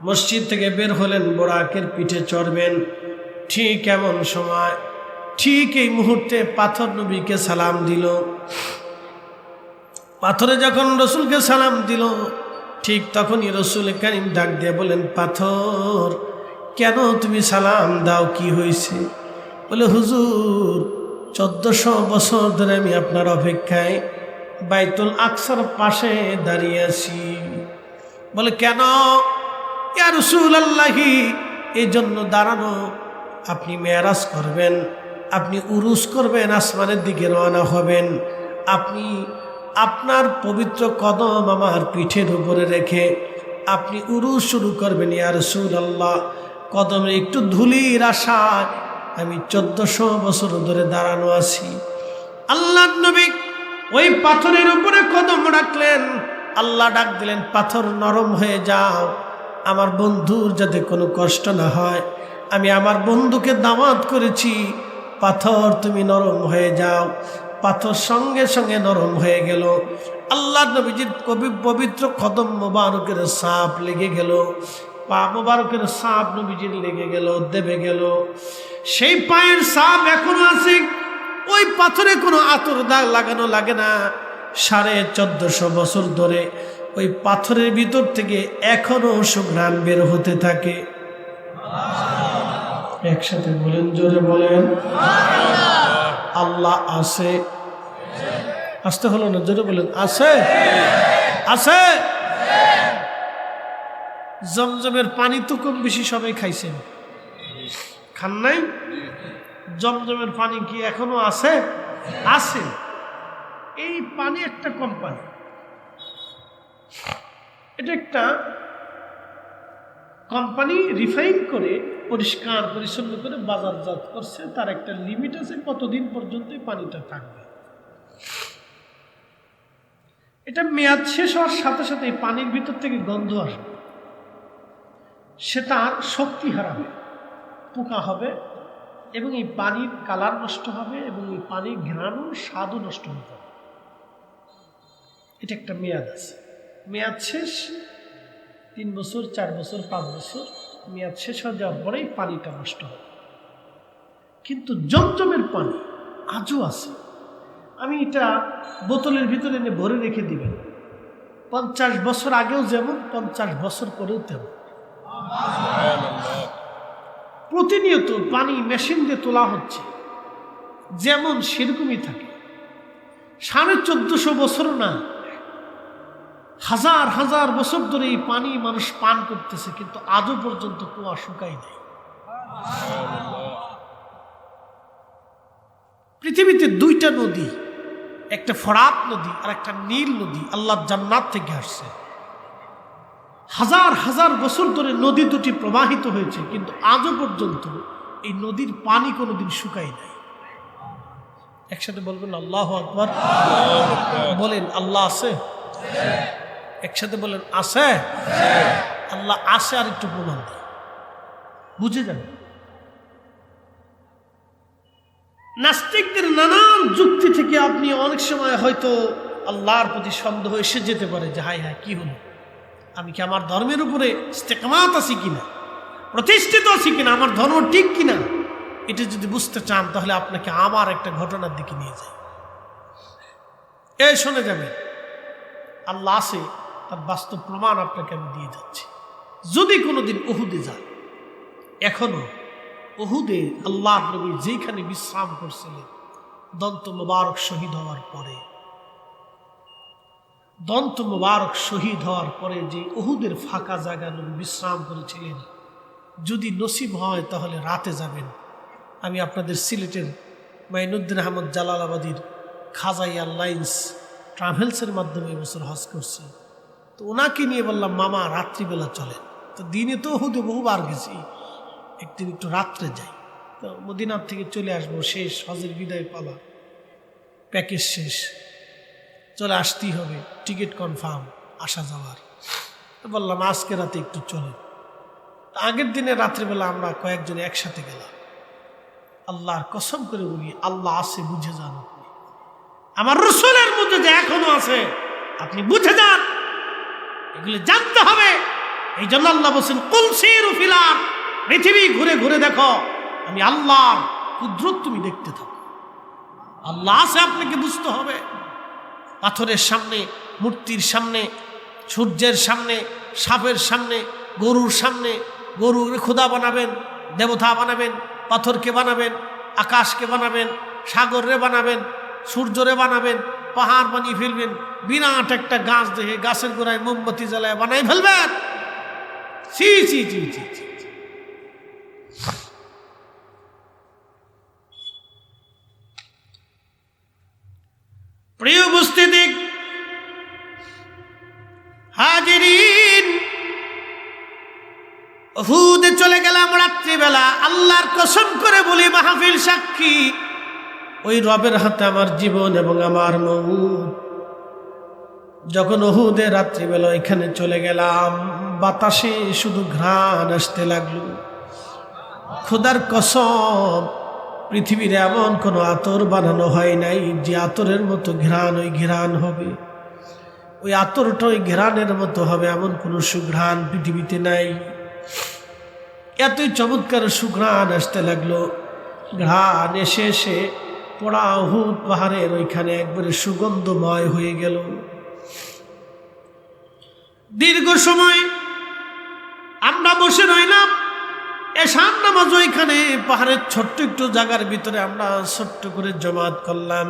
মসজিদ থেকে বের হলেন, বোরাকের পিঠে চড়বেন। ঠিক এমন সময়, ঠিক এই মুহূর্তে পাথর নবীকে সালাম দিল। পাথরে যখন রসুলকে সালাম দিল, ঠিক তখনই রসুল কারীম ডাক দিয়ে বলেন, পাথর কেন তুমি সালাম দাও, কি হয়েছে? বলে, হুজুর 1400 বছর ধরে আমি আপনার অপেক্ষায় বাইতুল আকসার পাশে দাঁড়িয়ে আছি। বলে, কেন? ইয়া রাসূলুল্লাহি, এই জন্য দাঁড়ানো, আপনি মেরাজ করবেন, আপনি উরুস করবেন, আসমানের দিকে রওনা হবেন। আপনি আপনার পবিত্র কদম আমার পিঠের উপরে রেখে আপনি উরুস শুরু করবেন। ইয়া রাসূলুল্লাহ, কদমে একটু ধুলির আশায় আমি 1400 বছর ধরে দাঁড়ানো আছি। আল্লাহর নবী ওই পাথরের উপরে কদম রাখলেন। আল্লাহ ডাক দিলেন, পাথর নরম হয়ে যাও, আমার বন্ধুর যাতে কোনো কষ্ট না হয়। আমি আমার বন্ধুকে দাওয়াত করেছি, পাথর তুমি নরম হয়ে যাও। পাথর সঙ্গে সঙ্গে নরম হয়ে গেল। আল্লাহ নবীজির পবিত্র কদম মোবারকের সাপ লেগে গেল, পা মোবারকের সাপ নবীজির লেগে গেল, দেবে গেল। সেই পায়ের সাপ এখনো আছে, ওই পাথরে কোনো আতর দাগ লাগানো লাগে না। 1450 বছর ধরে ওই পাথরের ভিতর থেকে এখনো সুঘ্রাণ বের হতে থাকে। একসাথে বলেন, জোরে বলেন আল্লাহ আছে। আসতে হলো না, জোরে বলেন আছে। আছে। জমজমের পানি তো কম বেশি সবাই খাইছেন, খান নাই? জমজমের পানি কি এখনো আছে? আছে। এই পানি একটা কোম্পানি, এটা একটা কোম্পানি রিফাইন করে পরিষ্কার পরিচ্ছন্ন করে বাজারজাত করছে। তার একটা লিমিট আছে কতদিন পর্যন্ত এই পানিটা থাকবে। এটা মেয়াদ শেষ হওয়ার সাথে সাথে এই পানির ভিতর থেকে গন্ধ আসবে, সে তার শক্তি হারাবে, পোকা হবে, এবং এই পানির কালার নষ্ট হবে, এবং এই পানির ঘ্রাণও স্বাদও নষ্ট হয়ে যাবে। এটা একটা মেয়াদ আছে। মেয়াদ শেষ 3 বছর, 4 বছর, 5 বছর, মেয়াদ শেষ হয়ে যাওয়ার পরেই পানিটা নষ্ট হবে। কিন্তু জমজমের পানি আজও আছে। আমি এটা বোতলের ভিতরে এনে ভরে রেখে দিবেন, 50 বছর আগেও যেমন, 50 বছর পরেও তেমন। প্রতিনিয়ত পানি মেশিন দিয়ে তোলা হচ্ছে, যেমন সেরকমই থাকে। 1450 বছর না, হাজার হাজার বছর ধরে এই পানি মানুষ পান করতেছে, কিন্তু আজও পর্যন্ত কুয়া শুকায় নাই। পৃথিবীতে 2টা নদী, একটা ফরাত নদী আর একটা নীল নদী আল্লাহর জান্নাত থেকে আসছে। হাজার হাজার বছর ধরে নদী দুটি প্রবাহিত হয়েছে, কিন্তু আজও পর্যন্ত এই নদীর পানি কোনোদিন শুকায় নাই। একসাথে বলবেন আল্লাহু আকবার। বলেন আল্লাহ আছে। একসাথে বলেন আছে। আল্লাহ আছে, আর একটু প্রমাণ দেয়, বুঝে যান। নাস্তিকদের নানান যুক্তি থেকে আপনি অনেক সময় হয়তো আল্লাহর প্রতি সন্দেহ এসে যেতে পারে যে হায় হায় কি হলো, আমি কি আমার ধর্মের উপরে ইস্তেকামাত আছি কিনা, প্রতিষ্ঠিত আছি কিনা, আমার ধর্ম ঠিক কিনা। এটা যদি বুঝতে চান তাহলে আপনাকে আমার একটা ঘটনার দিকে নিয়ে যায়। এই শুনে যাবেন, আল্লাহ আছে, তার বাস্তব প্রমাণ আপনাকে আমি দিয়ে যাচ্ছি। যদি কোনোদিন উহুদে যান, এখনো উহুদে আল্লাহর নবী যেখানে বিশ্রাম করছিলেন, দন্ত মুবারক শহীদ হওয়ার পরে, দন্ত মুবারক শহীদ হওয়ার পরে যে উহুদের ফাঁকা জায়গা নবী বিশ্রাম করেছিলেন, যদি নসিব হয় তাহলে রাতে যাবেন। আমি আপনাদের সিলেটের মাইনুদ্দিন আহমদ জালালাবাদীর খাজাইয়া লাইন্স ট্রাভেলসের মাধ্যমে এবছর হজ করছি। তো ওনাকে নিয়ে বললাম মামা রাত্রিবেলা চলেন। তো দিনে তো উহুদে বহুবার গেছি, একদিন একটু রাত্রে যাই। তো মদিনার থেকে চলে আসবো, শেষ হজের বিদায় পালা, প্যাকেজ শেষ, চলে আসতেই হবে, টিকিট কনফার্ম আসা যাওয়ার। তো বললাম আজকে রাতে একটু চলেন। আগের দিনে রাত্রিবেলা আমরা কয়েকজন একসাথে গেলাম। আল্লাহর কসম করে বলি, আল্লাহ আছে, বুঝে যান। আপনি আমার রসুলের মধ্যে যে এখনো আছে, আপনি বুঝে যান, এগুলো জানতে হবে। এই জন্য আল্লাহ বলছেন কুল সিরু ফিল আরদ, পৃথিবী ঘুরে ঘুরে দেখো, আমি আল্লাহর কুদরত তুমি দেখতে থাকো। আল্লাহ আছে, আপনাকে বুঝতে হবে। পাথরের সামনে, মূর্তির সামনে, সূর্যের সামনে, সাপের সামনে, গরুর সামনে, গরুর খোদা বানাবেন, দেবতা বানাবেন, পাথরকে বানাবেন, আকাশকে বানাবেন, সাগরে বানাবেন, সূর্যরে বানাবেন, পাহাড় বানিয়ে ফেলবেন, বিরাট একটা গাছ দেখে গাছের গোড়ায় মোমবাতি জ্বালায় বানাই ফেলবেন। ছি ছি ছি ছি ছি। প্রিয় উপস্থিতি, হাজিরিন, উহুদে চলে গেলাম রাত্রিবেলা। আল্লাহর কসম করে বলি, মাহফিল সাক্ষী, ওই রবের হাতে আমার জীবন এবং আমার মউত। যখন উহুদে রাত্রিবেলা এখানে চলে গেলাম, বাতাসে শুধু ঘ্রাণ আসতে লাগলো। খোদার কসম, পৃথিবীর এমন কোনো আতর বানানো হয় নাই যে আতরের মতো ঘ্রাণ ওই ঘ্রাণ হবে, ওই আতরটা ওই ঘ্রাণের মতো হবে, এমন কোনো সুঘ্রাণ পৃথিবীতে নাই। এতই চমৎকার সুঘ্রাণ আসতে লাগলো। ঘ্রাণ এসে এসে পোড়া উহুদ পাহাড়ের ওইখানে একবারে সুগন্ধময় হয়ে গেল। দীর্ঘ সময় আমরা বসে রইলাম। এশার নামাজ ওইখানে পাহাড়ের ছোট্ট একটু জায়গার ভিতরে আমরা ছোট্ট করে জমাত করলাম।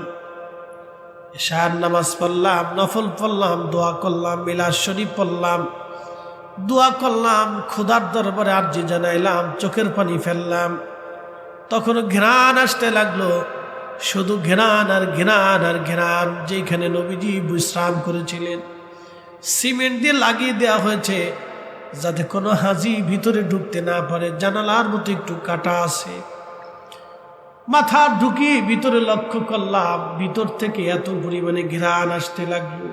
এশার নামাজ পড়লাম, নফল পড়লাম, দোয়া করলাম, মিলাদ শরীফ পড়লাম, দোয়া করলাম, খোদার দরবারে আরজি জানাইলাম, চোখের পানি ফেললাম। তখন ঘ্রাণ আসতে লাগলো, শুধু ঘ্রাণ আর ঘ্রাণ আর ঘ্রাণ। যেখানে নবীজি বিশ্রাম করেছিলেন, সিমেন্ট দিয়ে লাগিয়ে দেওয়া হয়েছে যাতে কোনো হাজি ভিতরে ঢুকতে না পারে। জানালার মতো একটু কাটা আছে। মাথা ঢুকিয়ে ভিতরে লক্ষ্য করলাম, ভিতর থেকে এত পরিমাণে ঘ্রাণ আসতে লাগলো।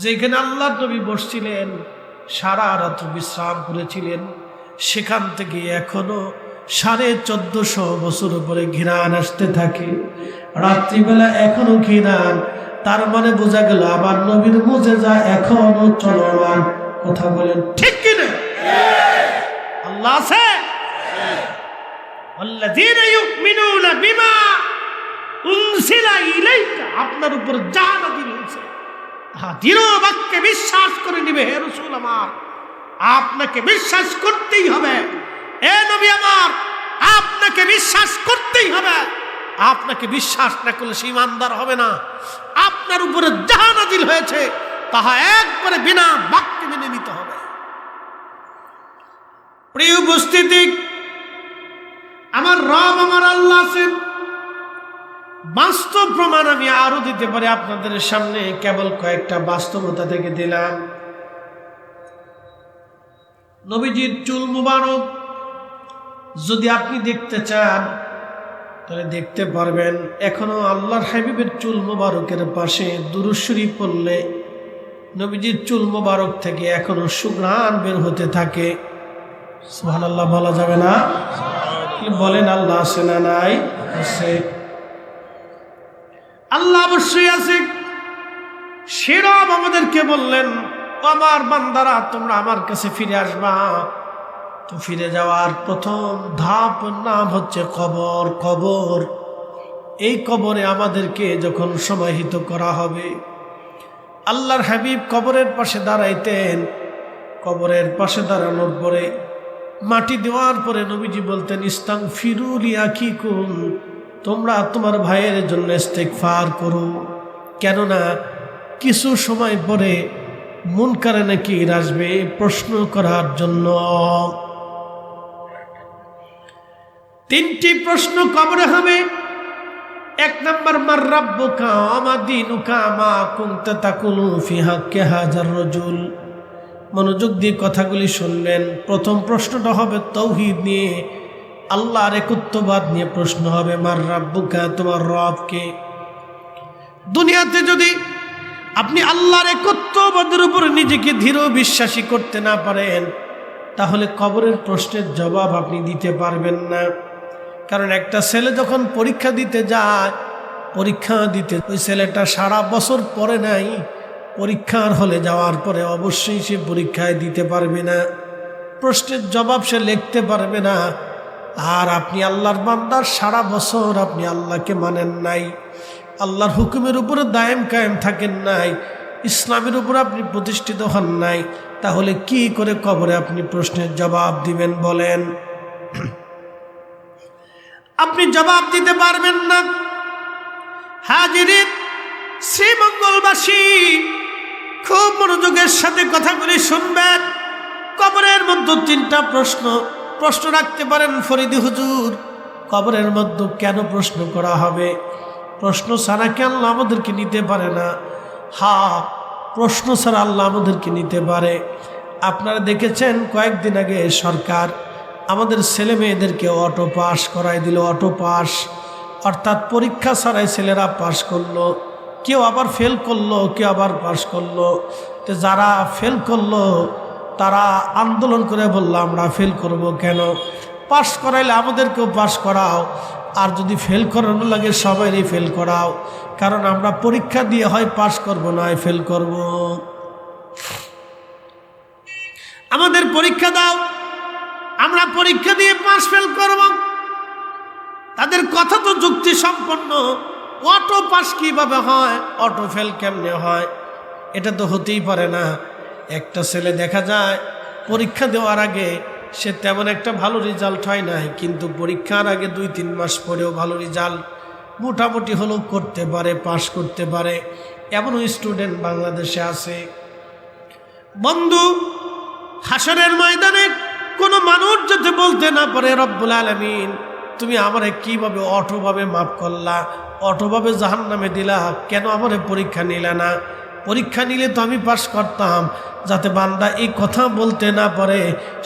যেখানে আল্লাহ নবী বসছিলেন, সারা রাত বিশ্রাম করেছিলেন, সেখান থেকে এখনো 1450 বছর পরে ঘ্রাণ আসতে থাকে। রাত্রিবেলা এখনো ঘ্রাণ, তার মানে বোঝা গেল আমার নবীর মুজিজা এখনো চলমান। কথা বলেন ঠিক কিনা? আল্লাহ আছে। আল্লাযীনা ইউমিনুনা বিমা উনজিলা ইলাইকা, আপনার উপর যা নাযিল হয়েছে দৃঢ় বাক্যে বিশ্বাস করে নিবে। হে রাসূল আমার, আপনাকে বিশ্বাস করতেই হবে। এ নবী আমার, আপনাকে বিশ্বাস করতেই হবে। আপনাকে বিশ্বাস না করলে সে ঈমানদার হবে না। আপনার উপরে যা নাযিল হয়েছে তাহা একবারে বিনা বাক্যে মেনে নিতে হবে। প্রিয় উপস্থিতি, আমার রব আমার আল্লাহ আছেন। বাস্তব প্রমাণ আমি আরো দিতে পারি আপনাদের সামনে, কেবল কয়েকটা বাস্তবতা থেকে দিলাম। নবীজির চুল মুবারক যদি আপনি দেখতে চান তাহলে দেখতে পারবেন। এখনো আল্লাহর হাবিবের চুল মোবারকের পাশে দুরূদ শরীফ পড়লে নবীজির চুল মোবারক থেকে এখনো সুঘ্রাণ বের হতে থাকে। সুবহানাল্লাহ বলা যাবে না? বলেন আল্লাহ আছে না নাই? আছে। আল্লাহ অবশ্যই আছে। সেরব আমাদেরকে বললেন, আমার বান্দারা তোমরা আমার কাছে ফিরে আসবা। তো ফিরে যাওয়ার প্রথম ধাপ নাম হচ্ছে কবর। কবর, এই কবরে আমাদেরকে যখন সমাহিত করা হবে, আল্লাহর হাবিব কবরের পাশে দাঁড়াইতেন। কবরের পাশে দাঁড়ানোর পরে মাটি দেওয়ার পরে নবীজি বলতেন, ইস্তাগফিরু লিআখিকুম, তোমরা তোমার ভাইয়ের জন্য ইস্তেগফার করো, কেননা কিছু সময় পরে মুনকার নাকির আসবে প্রশ্ন করার জন্য। তিনটি প্রশ্ন কবরে হবে। এক নম্বর, মার রাব্বুকা ওয়া মা দীনুকা মা কুনতা তাকুলু ফি হাক্কি হাযার রাজুল। মনোযোগ দিয়ে কথাগুলি শুনবেন। প্রথম প্রশ্নটা হবে তাওহীদ নিয়ে, আল্লাহর একত্ববাদ নিয়ে প্রশ্ন হবে। মার রাব্বুকা, তোমার রব কে? দুনিয়াতে যদি আপনি আল্লাহর একত্ববাদের উপর নিজেকে দৃঢ় বিশ্বাসী করতে না পারেন, তাহলে কবরের প্রশ্নের জবাব আপনি দিতে পারবেন না। কারণ একটা ছেলে যখন পরীক্ষা দিতে যায়, পরীক্ষা দিতে ওই ছেলেটা সারা বছর পড়ে নাই, পরীক্ষার হলে যাওয়ার পরে অবশ্যই সে পরীক্ষায় দিতে পারবে না, প্রশ্নের জবাব সে লিখতে পারবে না। আর আপনি আল্লাহর বান্দার সারা বছর আপনি আল্লাহকে মানেন নাই, আল্লাহর হুকুমের উপরে দায়েম কায়েম থাকেন নাই, ইসলামের উপর আপনি প্রতিষ্ঠিত হন নাই, তাহলে কি করে কবরে আপনি প্রশ্নের জবাব দিবেন বলেন? আপনি জবাব দিতে পারবেন না। হাজিরিন, শ্রীমঙ্গলবাসী, খুব মনোযোগের সাথে কথাগুলি শুনবেন। কবরের মধ্যে তিনটা প্রশ্ন রাখতে পারেন ফরিদি হুজুর। কবরের মধ্যে কেন প্রশ্ন করা হবে? প্রশ্ন ছাড়া কি আল্লাহ আমাদেরকে নিতে পারে না? হ্যাঁ, প্রশ্ন ছাড়া আল্লাহ আমাদেরকে নিতে পারে। আপনারা দেখেছেন কয়েকদিন আগে সরকার আমাদের ছেলে মেয়েদেরকে অটো পাস করাই দিল। অটো পাস অর্থাৎ পরীক্ষা ছাড়াই ছেলেরা পাস করলো, কেউ আবার ফেল করলো, কেউ আবার পাস করলো। তো যারা ফেল করলো তারা আন্দোলন করে বললো, আমরা ফেল করব কেন? পাস করাইলে আমাদেরকেও পাস করাও, আর যদি ফেল করানো লাগে সবাইরই ফেল করাও, কারণ আমরা পরীক্ষা দিয়ে হয় পাস করব না হয় ফেল করব। আমাদের পরীক্ষা দাও, আমরা পরীক্ষা দিয়ে পাস ফেল করব। তাদের কথা তো যুক্তি সম্পন্ন। অটো পাস কিভাবে হয়, অটো ফেল কেমনে হয়? এটা তো হতেই পারে না। একটা ছেলে দেখা যায় পরীক্ষা দেওয়ার আগে সে তেমন একটা ভালো রেজাল্ট হয় নাই, কিন্তু পরীক্ষার আগে 2-3 মাস পরেও ভালো রেজাল্ট মোটামুটি হলেও করতে পারে, পাস করতে পারে। এমনও স্টুডেন্ট বাংলাদেশে আছে। বন্ধু, হাসরের ময়দানে কোনো মানুষ যাতে বলতে না পারে, রব্বুল আলামিন তুমি আমারে কিভাবে অটোভাবে মাফ করলা, অটোভাবে জাহান্নামে দিলা, কেন আমারে পরীক্ষা নিলে না? পরীক্ষা নিলে তো আমি পাস করতাম। যাতে বান্দা এই কথা বলতে না পারে,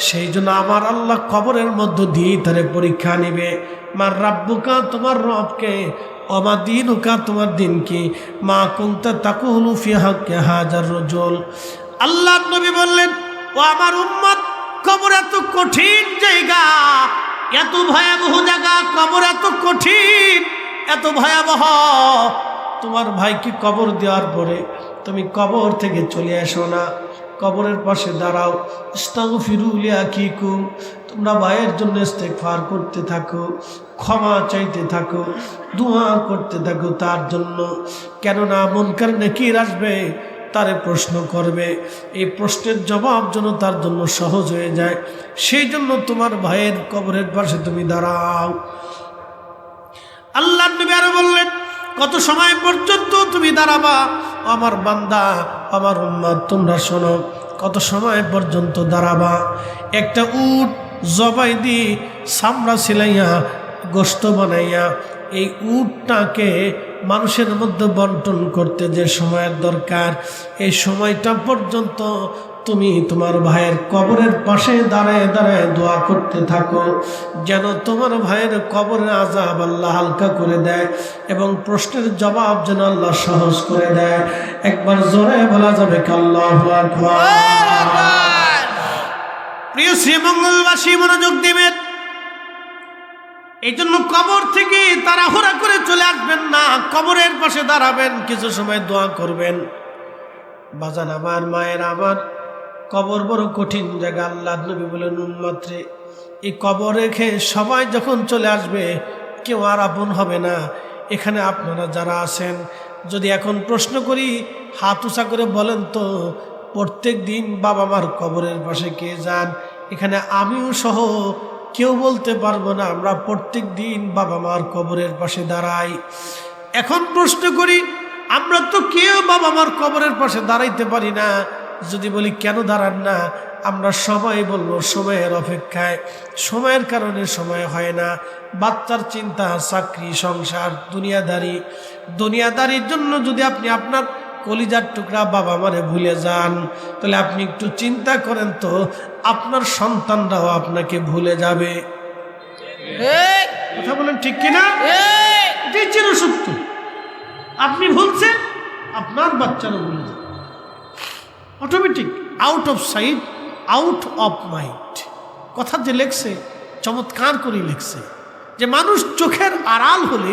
সেই জন্য আমার আল্লাহ কবরের মধ্য দিয়েই তারে পরীক্ষা নিবে। মার রাব্বুকা, তোমার রবকে, ওমা দীনুকা, তোমার দিন কি, মা কুনতা তাকুলু ফি হাক্কি হাযার রাজুল। আল্লাহর নবী বললেন, ও আমার উম্মত, কবর এত কঠিন জায়গা, এত ভয়াবহ জায়গা, কবর এত কঠিন, এত ভয়াবহ। তোমার ভাইকে কবর দেওয়ার পরে তুমি কবর থেকে চলে আসো না, কবরের পাশে দাঁড়াও। ইস্তাগফিরু লিআখিকুম, তোমরা ভাইয়ের জন্য ইস্তেগফার করতে থাকো, ক্ষমা চাইতে থাকো, দোয়া করতে থাকো তার জন্য। কেননা মুনকার নাকির আসবে, তারে প্রশ্ন করবে। এই প্রশ্নের জবাব যেন তার জন্য সহজ হয়ে যায়, সেই জন্য তোমার ভাইয়ের কবরের পাশে তুমি দাঁড়াও। আল্লাহর নবী আরো বললেন, কত সময় পর্যন্ত তুমি দাঁড়াবা? আমার বান্দা, আমার উম্মত, তোমরা শোনো, কত সময় পর্যন্ত দাঁড়াবা? একটা উট জবাই দিয়ে চামড়া সিলাইয়া গোশত বানাইয়া এই উটটাকে মানুষের মধ্যে বন্টন করতে যে সময়ের দরকার, এই সময়টা পর্যন্ত তুমি তোমার ভাইয়ের কবরের পাশে দাঁড়ায় দাঁড়ায় দোয়া করতে থাকো যেন তোমার ভাইয়ের কবরের আযাব আল্লাহ হালকা করে দেয় এবং প্রশ্নের জবাব যেন আল্লাহ সহজ করে দেয়। একবার জোরে বলা যাবে কি আল্লাহু আকবার। প্রিয় শ্রীমঙ্গলবাসী মনোযোগ দিবেন, এই জন্য কবর থেকে তাড়াহুড়া করে চলে আসবেন না, কবরের পাশে দাঁড়াবেন, কিছু সময় দোয়া করবেন। বাজান আমার, মায়ের আমার, কবর বড় কঠিন জায়গা। আল্লাহ নবী বলেন উম্মত রে, এই কবর রেখে সবাই যখন চলে আসবে কেউ আর আপন হবে না। এখানে আপনারা যারা আছেন, যদি এখন প্রশ্ন করি, হাত উঁচা করে বলেন তো প্রত্যেক দিন বাবা মার কবরের পাশে কে যান? এখানে আমিও সহ কেউ বলতে পারবো না আমরা প্রত্যেক দিন বাবা মার কবরের পাশে দাঁড়াই। এখন প্রশ্ন করি, আমরা তো কেউ বাবা মার কবরের পাশে দাঁড়াইতে পারি না। যদি বলি কেন দাঁড়ান না, আমরা সবাই বলবো সময়ের অপেক্ষায়, সময়ের কারণে সময় হয় না। বাচ্চার চিন্তা, চাকরি, সংসার, দুনিয়াদারির জন্য যদি আপনি আপনার কলিজার টুকরা বাবা মারে ভুলে যান, তাহলে আপনি একটু চিন্তা করেন তো আপনার সন্তানরাও আপনাকে ভুলে যাবে। কথা বলেন ঠিক কিনা? এটাই চিরসত্য। আপনি ভুলছেন, আপনার বাচ্চারা ভুলে যাবে automatic. Out of sight, out of mind. কথা যে লেখছে চমৎকার করে লেখছে যে মানুষ চোখের আড়াল হলে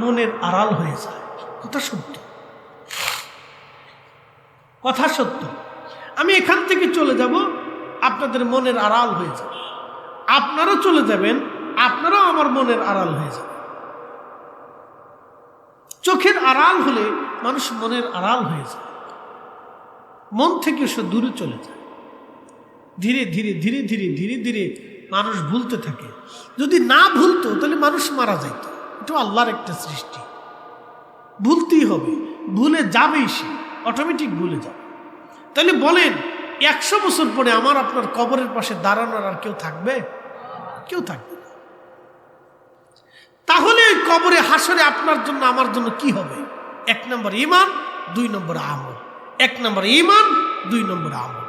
মনের আড়াল হয়ে যায়। কথা সত্য, কথা সত্য। আমি এখান থেকে চলে যাব, আপনাদের মনের আড়াল হয়ে যাবে। আপনারাও চলে যাবেন, আপনারাও আমার মনের আড়াল হয়ে যাবে। চোখের আড়াল হলে মানুষ মনের আড়াল হয়ে যায়, মন থেকে সে দূরে চলে যায়। ধীরে ধীরে ধীরে ধীরে ধীরে ধীরে মানুষ ভুলতে থাকে। যদি না ভুলতো তাহলে মানুষ মারা যাইত। এটা আল্লাহর একটা সৃষ্টি, ভুলতেই হবে, ভুলে যাবেই সে, অটোমেটিক ভুলে যাবে। তাহলে বলেন 100 বছর পরে আমার আপনার কবরের পাশে দাঁড়ানোর আর কেউ থাকবে? কেউ থাকবে না। তাহলে ওই কবরে হাসরে আপনার জন্য আমার জন্য কি হবে? 1 নম্বর ঈমান, 2 নম্বর আমল। 1 নম্বর ঈমান, 2 নম্বর আমল।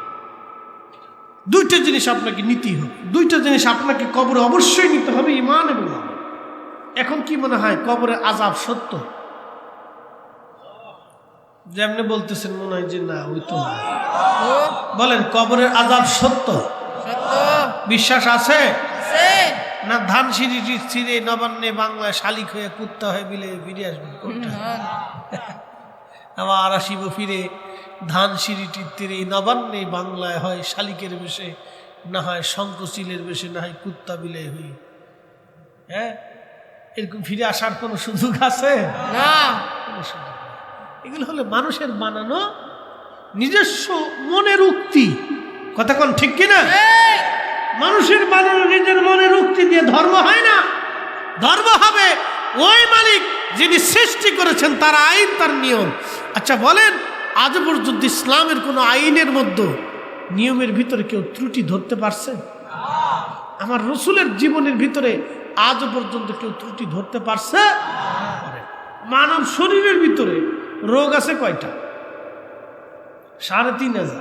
দুইটা জিনিস আপনাকে নিতেই হবে, দুইটা জিনিস আপনাকে কবরে অবশ্যই নিতে হবে, ঈমান এবং আমল। এখন কি মনে হয় কবরে আযাব সত্য? যেমনি বলতেছেন মনে হয় যে না, ওই তো না। বলেন কবরের আযাব সত্য? বিশ্বাস আছে না? ধান সিঁড়ি ছিঁড়ে নবান্নে বাংলায় শালিক হয়ে কুত্তা হয়ে বিলে ফিরে আসবেন কোনটা? আবার আসিব ফিরে ধান সিঁড়িটির তীরে নবান্নে বাংলায় হয় শালিকের বেশে, না হয় শঙ্কচিলের বেশে, না হয় কুত্তা বিলে হই। হ্যাঁ, এরকম ফিরে আসার কোনো সুযোগ আছে না? কোনো সুযোগ। এগুলো হলো মানুষের বানানো নিজস্ব মনের উক্তি। কথা কোন ঠিক কিনা? মানুষের বানানো নিজের মনের উক্তি দিয়ে ধর্ম হয় না। ধর্ম হবে ওই মালিক যিনি সৃষ্টি করেছেন, তার আইন, তার নিয়ম। আচ্ছা বলেন, আজ পর্যন্ত ইসলামের কোনো আইনের মধ্যে নিয়মের ভিতরে কেউ ত্রুটি ধরতে পারছে? আমার রসুলের জীবনের ভিতরে আজ পর্যন্ত কেউ ত্রুটি ধরতে পারছে? মানব শরীরের ভিতরে রোগ আছে কয়টা? 3500।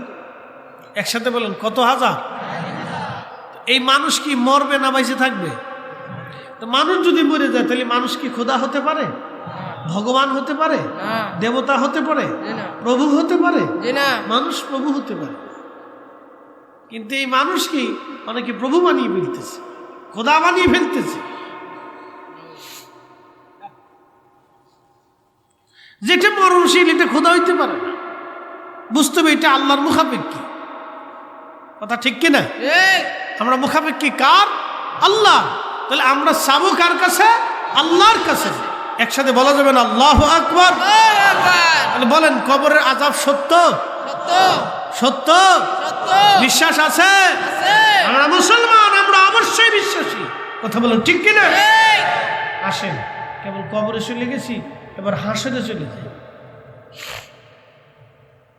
একসাথে বলেন কত হাজার? এই মানুষ কি মরবে না বাইসে থাকবে? তো মানুষ যদি মরে যায় তাহলে মানুষ কি খোদা হতে পারে? ভগবান হতে পারে? দেবতা হতে পারে? প্রভু হতে পারে? মানুষ প্রভু হতে পারে। কিন্তু এই মানুষ কি অনেকে প্রভু বানিয়ে ফেলতেছে, খোদা বানিয়ে ফেলতেছে। যেটা মরণশীল এটা খোদা হইতে পারে না। বুঝতে হবে এটা আল্লাহর মুখাপেক্ষী। কথা ঠিক কিনা? আমরা মুখাপেক্ষী কার? আল্লাহ। তাহলে আমরা চাবো কার কাছে? আল্লাহর কাছে। একসাথে বলা যাবে না আল্লাহু আকবার? তাহলে বলেন কবরের আযাব সত্য? সত্য। বিশ্বাস আছে? আমরা মুসলমান, আমরা অবশ্যই বিশ্বাসী। কথা বলেন ঠিক কিনা? আসেন, কেবল কবরে চলে গেছি, এবার হাসরে চলে যাই।